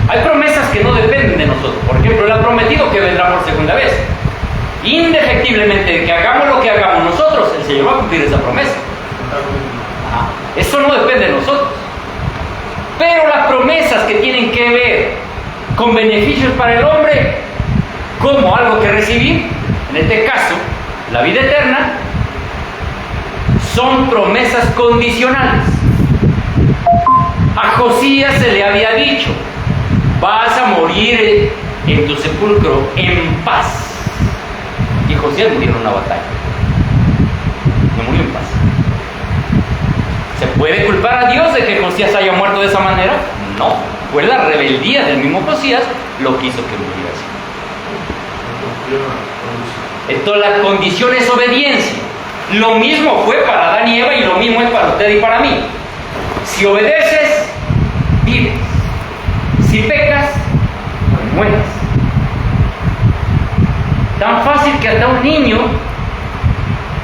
Hay promesas que no dependen de nosotros. Por ejemplo, Él ha prometido que vendrá por segunda vez. Indefectiblemente de que hagamos lo que hagamos nosotros, el Señor va a cumplir esa promesa. Eso no depende de nosotros. Pero las promesas que tienen que ver con beneficios para el hombre, como algo que recibir, en este caso, la vida eterna, son promesas condicionales. A Josías se le había dicho, vas a morir en tu sepulcro en paz. Y Josías murió en una batalla. No murió en paz. ¿Se puede culpar a Dios de que Josías haya muerto de esa manera? No. Fue la rebeldía del mismo Josías lo que hizo que muriera así. Entonces la condición es obediencia. Lo mismo fue para Adán y Eva y lo mismo es para usted y para mí. Si obedeces, vives. Si pecas, pues mueres. Tan fácil que hasta un niño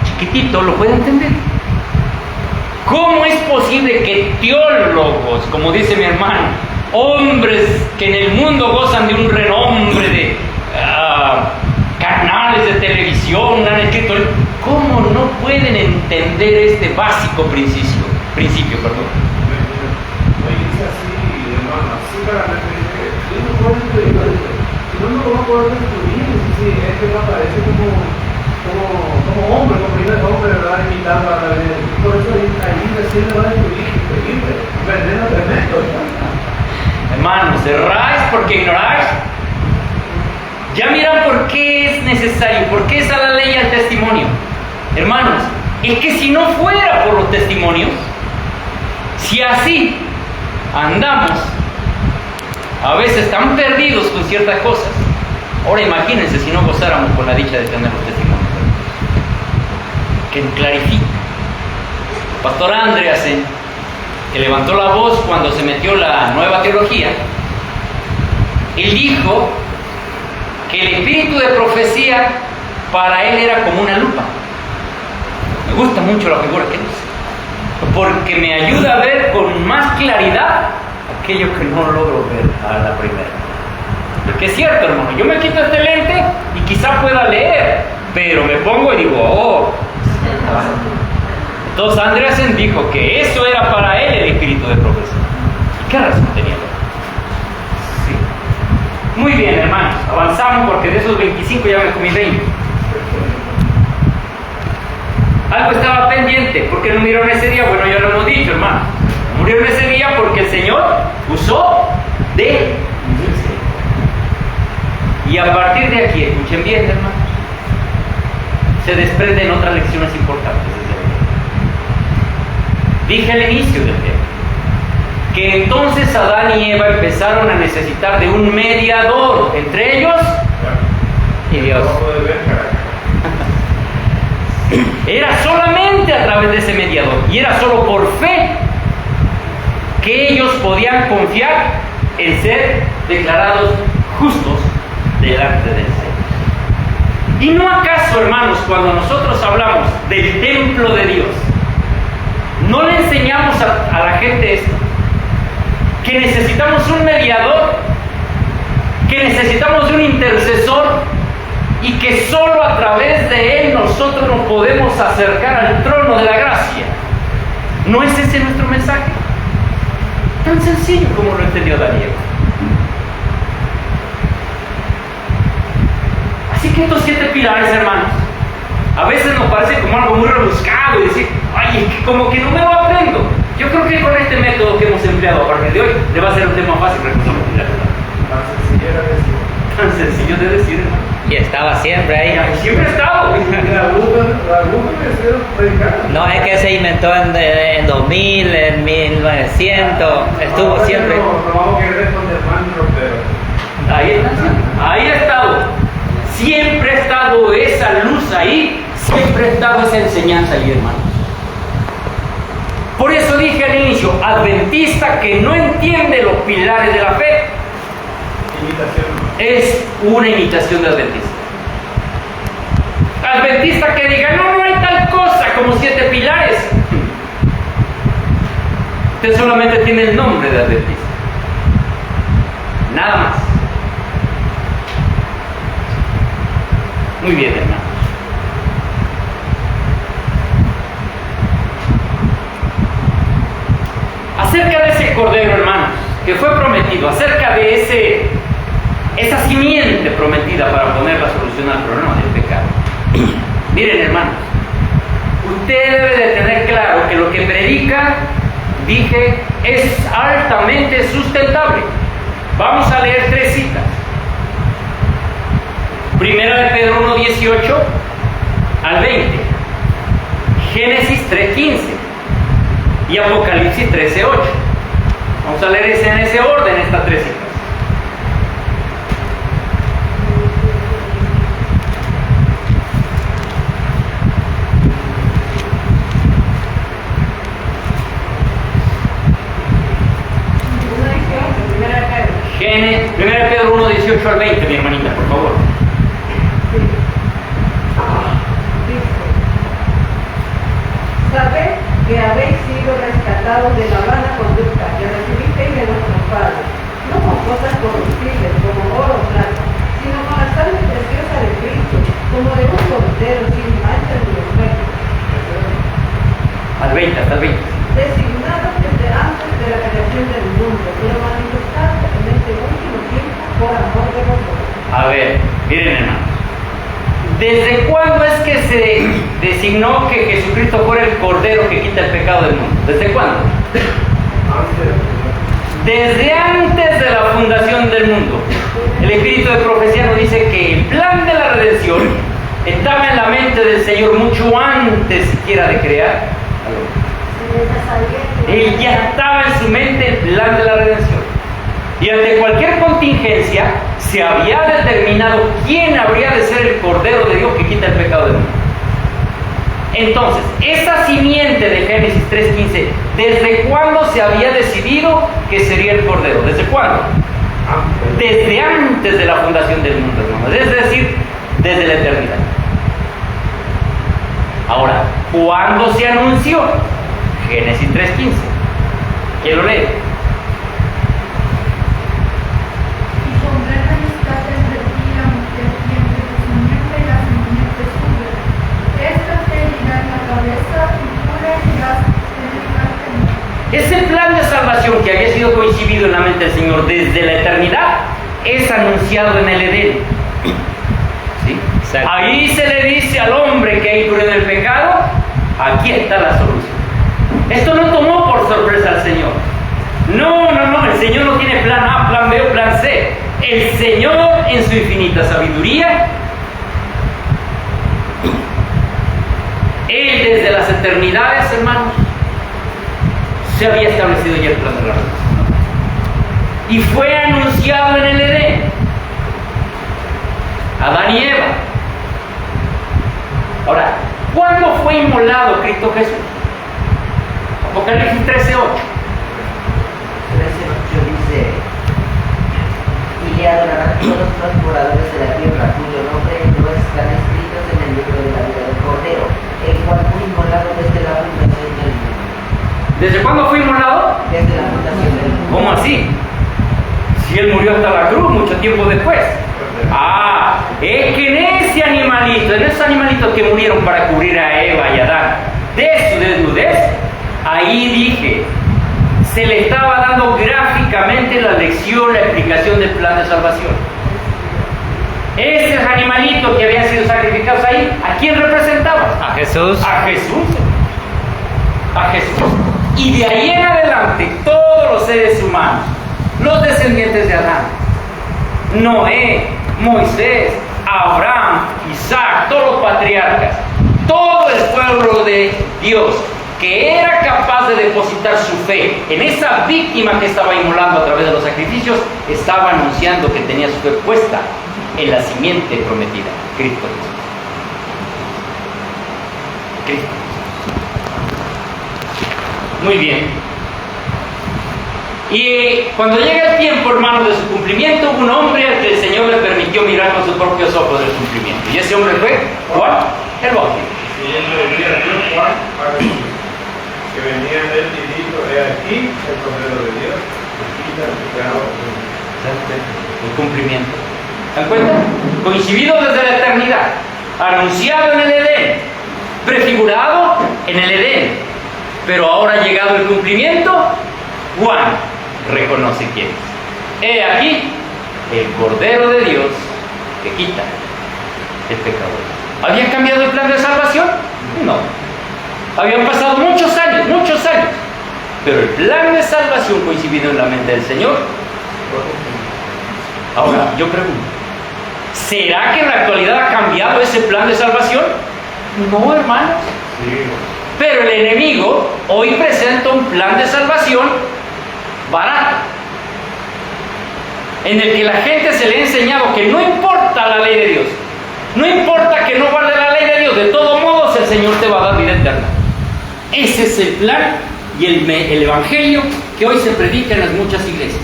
chiquitito lo puede entender. ¿Cómo es posible que teólogos, como dice mi hermano, hombres que en el mundo gozan de un renombre de canales de televisión, han escrito, cómo no pueden entender este básico principio? Oye, dice así, hermano, así claramente dice que no puedo destruir, si no lo va a poder destruir, sí, es que no aparece como hombre, como hijo de hombre, ¿verdad? Imitando a la vida. Por eso ahí recién le va a destruir, increíble, veneno tremendo. Hermanos, erráis porque ignoráis. Ya miran por qué es necesario, por qué es a la ley el testimonio. Hermanos, es que si no fuera por los testimonios, si así andamos, a veces tan perdidos con ciertas cosas, ahora imagínense si no gozáramos con la dicha de tener los testimonios, que clarifica. Pastor Andreasen, que levantó la voz cuando se metió la nueva teología, él dijo que el espíritu de profecía para él era como una lupa. Me gusta mucho la figura que dice, porque me ayuda a ver con más claridad aquello que no logro ver a la primera. Porque es cierto, hermano, yo me quito este lente y quizá pueda leer, pero me pongo y digo, oh. Entonces Andreasen dijo que eso era para él el espíritu de profecía. ¿Y qué razón tenía? Sí. Muy bien, hermanos, avanzamos porque de esos 25 ya me comí 20. Algo estaba pendiente, ¿por qué no murió en ese día? Bueno, ya lo hemos dicho, hermano. Murió en ese día porque el Señor usó de él. Y a partir de aquí, escuchen bien, hermanos, se desprenden otras lecciones importantes desde ahí. Dije al inicio del tema que entonces Adán y Eva empezaron a necesitar de un mediador entre ellos y Dios. Era solamente a través de ese mediador y era solo por fe que ellos podían confiar en ser declarados justos delante del Señor. ¿Y no acaso, hermanos, cuando nosotros hablamos del templo de Dios, no le enseñamos a la gente esto? Que necesitamos un mediador, que necesitamos de un intercesor y que solo a través de él nosotros nos podemos acercar al trono de la gracia. ¿No es ese nuestro mensaje? Tan sencillo como lo entendió Daniel. Así que estos 7 pilares, hermanos, a veces nos parece como algo muy rebuscado y decir, ay, es que como que no me lo aprendo. Yo creo que con este método que hemos empleado a partir de hoy, le va a ser un tema fácil reconocer los pilares. Tan sencillo de decir, hermano. Y estaba siempre ahí. Y siempre ha estado. No es que se inventó en 2000, en 1900, estuvo siempre. Ahí ha estado. Siempre ha estado esa luz ahí, siempre ha estado esa enseñanza ahí, hermanos. Por eso dije al inicio, adventista que no entiende los pilares de la fe, es una imitación de adventista. Adventista que diga, no hay tal cosa como 7 pilares. Usted solamente tiene el nombre de adventista. Nada más. Muy bien, hermanos. Acerca de ese cordero, hermanos, que fue prometido, acerca de esa simiente prometida para poner la solución al problema del pecado. Miren, hermanos, usted debe de tener claro que lo que predica, dije, es altamente sustentable. Vamos a leer 3 citas. Primera de Pedro 1, 18 al 20, Génesis 3:15 y Apocalipsis 13:8. Vamos a leer en ese orden estas 3 citas. 18 al 20, mi hermanita, por favor. Dice, sabed que habéis sido rescatados de la mala conducta que recibisteis de vuestros padres, no con cosas corruptibles como oro o plata, sino con la sangre preciosa de Cristo, como de un cordero sin mancha ni defecto. Al 20, hasta el 20. Designados desde antes de la creación del mundo, pero manifestados en este último tiempo por amor de vosotros. A ver, miren hermanos. ¿Desde cuándo es que se designó que Jesucristo fuera el Cordero que quita el pecado del mundo? ¿Desde cuándo? Desde antes de la fundación del mundo. El Espíritu de Profecía nos dice que el plan de la redención estaba en la mente del Señor mucho antes siquiera de crear. Él ya estaba en su mente el plan de la redención. Y ante cualquier contingencia se había determinado quién habría de ser el Cordero de Dios que quita el pecado del mundo. Entonces, esa simiente de Génesis 3:15, ¿desde cuándo se había decidido que sería el Cordero? ¿Desde cuándo? Desde antes de la fundación del mundo, hermanos. Es decir, desde la eternidad. Ahora, ¿cuándo se anunció? Génesis 3:15. ¿Quién lo lee? Ese plan de salvación que había sido coincidido en la mente del Señor desde la eternidad es anunciado en el Edén. ¿Sí? Ahí se le dice al hombre que ha incurrido en el pecado, aquí está la solución. Esto no tomó por sorpresa al Señor. No, el Señor no tiene plan A, plan B o plan C. El Señor en su infinita sabiduría, Él desde las eternidades, hermanos, se había establecido ya el plan de la redención. Y fue anunciado en el Edén. Adán y Eva. Ahora, ¿cuándo fue inmolado Cristo Jesús? Apocalipsis 13:8. 13:8 dice, y le adorarán todos los moradores de la tierra, cuyo nombre no están escritos en el libro de la vida del Cordero, el cual fue inmolado desde la fundación del mundo. ¿Desde cuándo fue inmolado? Desde la fundación del mundo. ¿Cómo así? Si Él murió hasta la cruz mucho tiempo después. Es que en ese animalito, en esos animalitos que murieron para cubrir a Eva y a Adán de su desnudez, ahí dije, se le estaba dando gráficamente la lección, la explicación del plan de salvación. Esos animalitos que habían sido sacrificados ahí, ¿a quién representaban? A Jesús. A Jesús. A Jesús. Y de ahí en adelante, todos los seres humanos, los descendientes de Adán, Noé, Moisés, Abraham, Isaac, todos los patriarcas, todo el pueblo de Dios que era capaz de depositar su fe en esa víctima que estaba inmolando a través de los sacrificios, estaba anunciando que tenía su fe puesta en la simiente prometida, Cristo Jesús. Cristo. Muy bien. Y cuando llega el tiempo, hermanos, de su cumplimiento, hubo un hombre al que el Señor le permitió mirar con sus propios ojos el cumplimiento. Y ese hombre fue Juan el Bautista. Y él le decía a Dios, Juan, que venía de él y dijo, he aquí el Cordero de Dios, que quita el pecado. El cumplimiento. ¿Se dan cuenta? Coincidido desde la eternidad, anunciado en el Edén, prefigurado en el Edén, pero ahora ha llegado el cumplimiento. Juan reconoce quién es. He aquí el Cordero de Dios que quita el pecado. ¿Había cambiado el plan de salvación? No. Habían pasado muchos años, pero el plan de salvación coincidido en la mente del Señor. Ahora, yo pregunto, ¿será que en la actualidad ha cambiado ese plan de salvación? No, hermanos. Sí. Pero el enemigo hoy presenta un plan de salvación barato, en el que la gente se le ha enseñado que no importa la ley de Dios, no importa que no guarde la ley de Dios, de todos modos el Señor te va a dar vida eterna. Ese es el plan y el evangelio que hoy se predica en las muchas iglesias.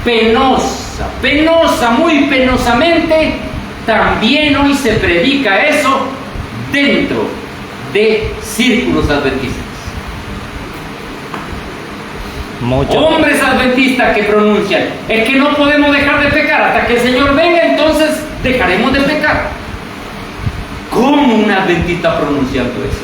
Penosa penosa, muy penosamente, también hoy se predica eso dentro de círculos adventistas. Mucho. Hombres adventistas que pronuncian, es que no podemos dejar de pecar hasta que el Señor venga, entonces dejaremos de pecar. ¿Cómo un adventista pronunciando eso?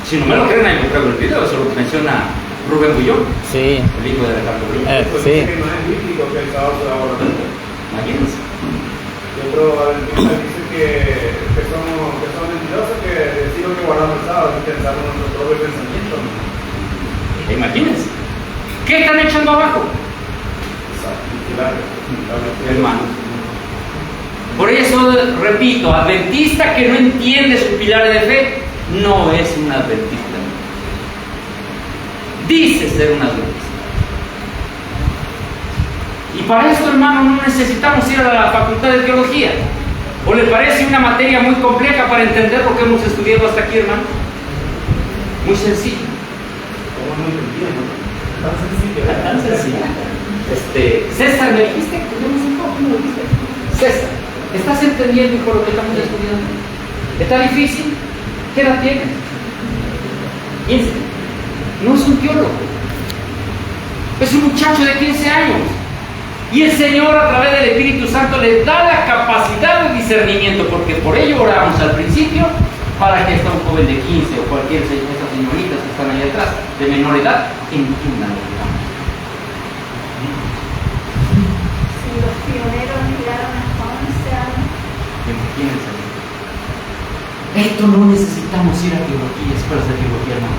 Si no me lo creen, ahí lo traigo el video, eso lo menciona Rubén Bullón, Sí. el hijo de Alejandro Bullón. Pues Sí. dice que no es bíblico que el sábado se da por Imagínense. Y otro adventista dice que son mentirosos, que decimos que guardamos el sábado y pensamos en nuestro propio pensamiento. Imagínense. ¿Qué están echando abajo? Hermano. Por eso, repito, adventista que no entiende sus pilares de fe, no es un adventista. Dice ser un adventista. Y para esto, hermano, no necesitamos ir a la facultad de teología. ¿O le parece una materia muy compleja para entender lo que hemos estudiado hasta aquí, hermano? Muy sencillo. ¿Cómo no entendíamos? Tan sencillo. Tan sencillo. César, ¿me dijiste? ¿Cómo lo dijiste? César, ¿estás entendiendo, hijo, lo que estamos estudiando? ¿Está difícil? ¿Qué edad tienes? 15. No es un teólogo. Es un muchacho de 15 años. Y el Señor, a través del Espíritu Santo, le da la capacidad de discernimiento, porque por ello oramos al principio, para que hasta un joven de 15 o cualquier de esas señoritas que están ahí atrás, de menor edad, entiendan lo que estamos. Si los pioneros miraron hasta 11 años. Imagínense. Esto no necesitamos ir a teología, escuelas de teología, hermano.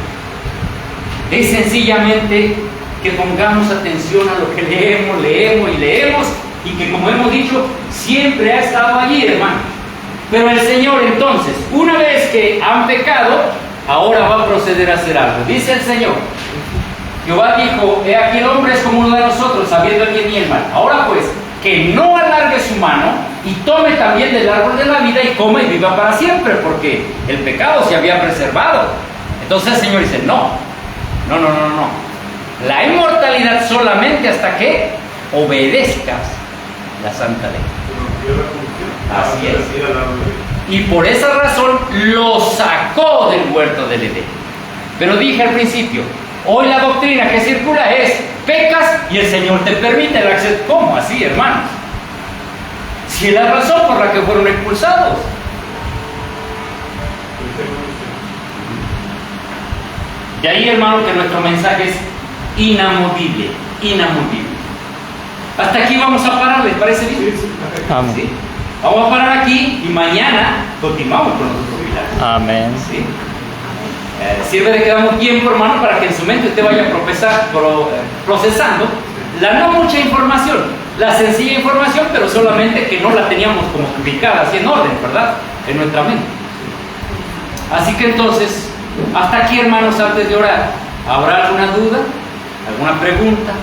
Es sencillamente que pongamos atención a lo que leemos y que, como hemos dicho, siempre ha estado allí, hermano. Pero el Señor, entonces, una vez que han pecado, ahora va a proceder a hacer algo. Dice el Señor, Jehová dijo, he aquí el hombre es como uno de nosotros, sabiendo el bien y el mal. Ahora pues, que no alargue su mano y tome también del árbol de la vida y coma y viva para siempre, porque el pecado se había preservado. Entonces el Señor dice, no. La inmortalidad solamente hasta que obedezcas la santa ley. Así es. Y por esa razón lo sacó del huerto del Edén. Pero dije al principio, hoy la doctrina que circula es, pecas y el Señor te permite el acceso. ¿Cómo así, hermanos? Si es la razón por la que fueron expulsados. De ahí, hermano, que nuestro mensaje es inamovible. Hasta aquí vamos a parar, ¿les parece bien? Amén. ¿Sí? Vamos a parar aquí y mañana continuamos con nuestros pilares. Amén. ¿Sí? Sirve de que damos tiempo, hermano, para que en su mente usted vaya procesando la no mucha información, la sencilla información, pero solamente que no la teníamos como ubicada, así en orden, ¿verdad? En nuestra mente. Así que entonces, hasta aquí, hermanos, antes de orar, ¿habrá alguna duda? ¿Alguna pregunta?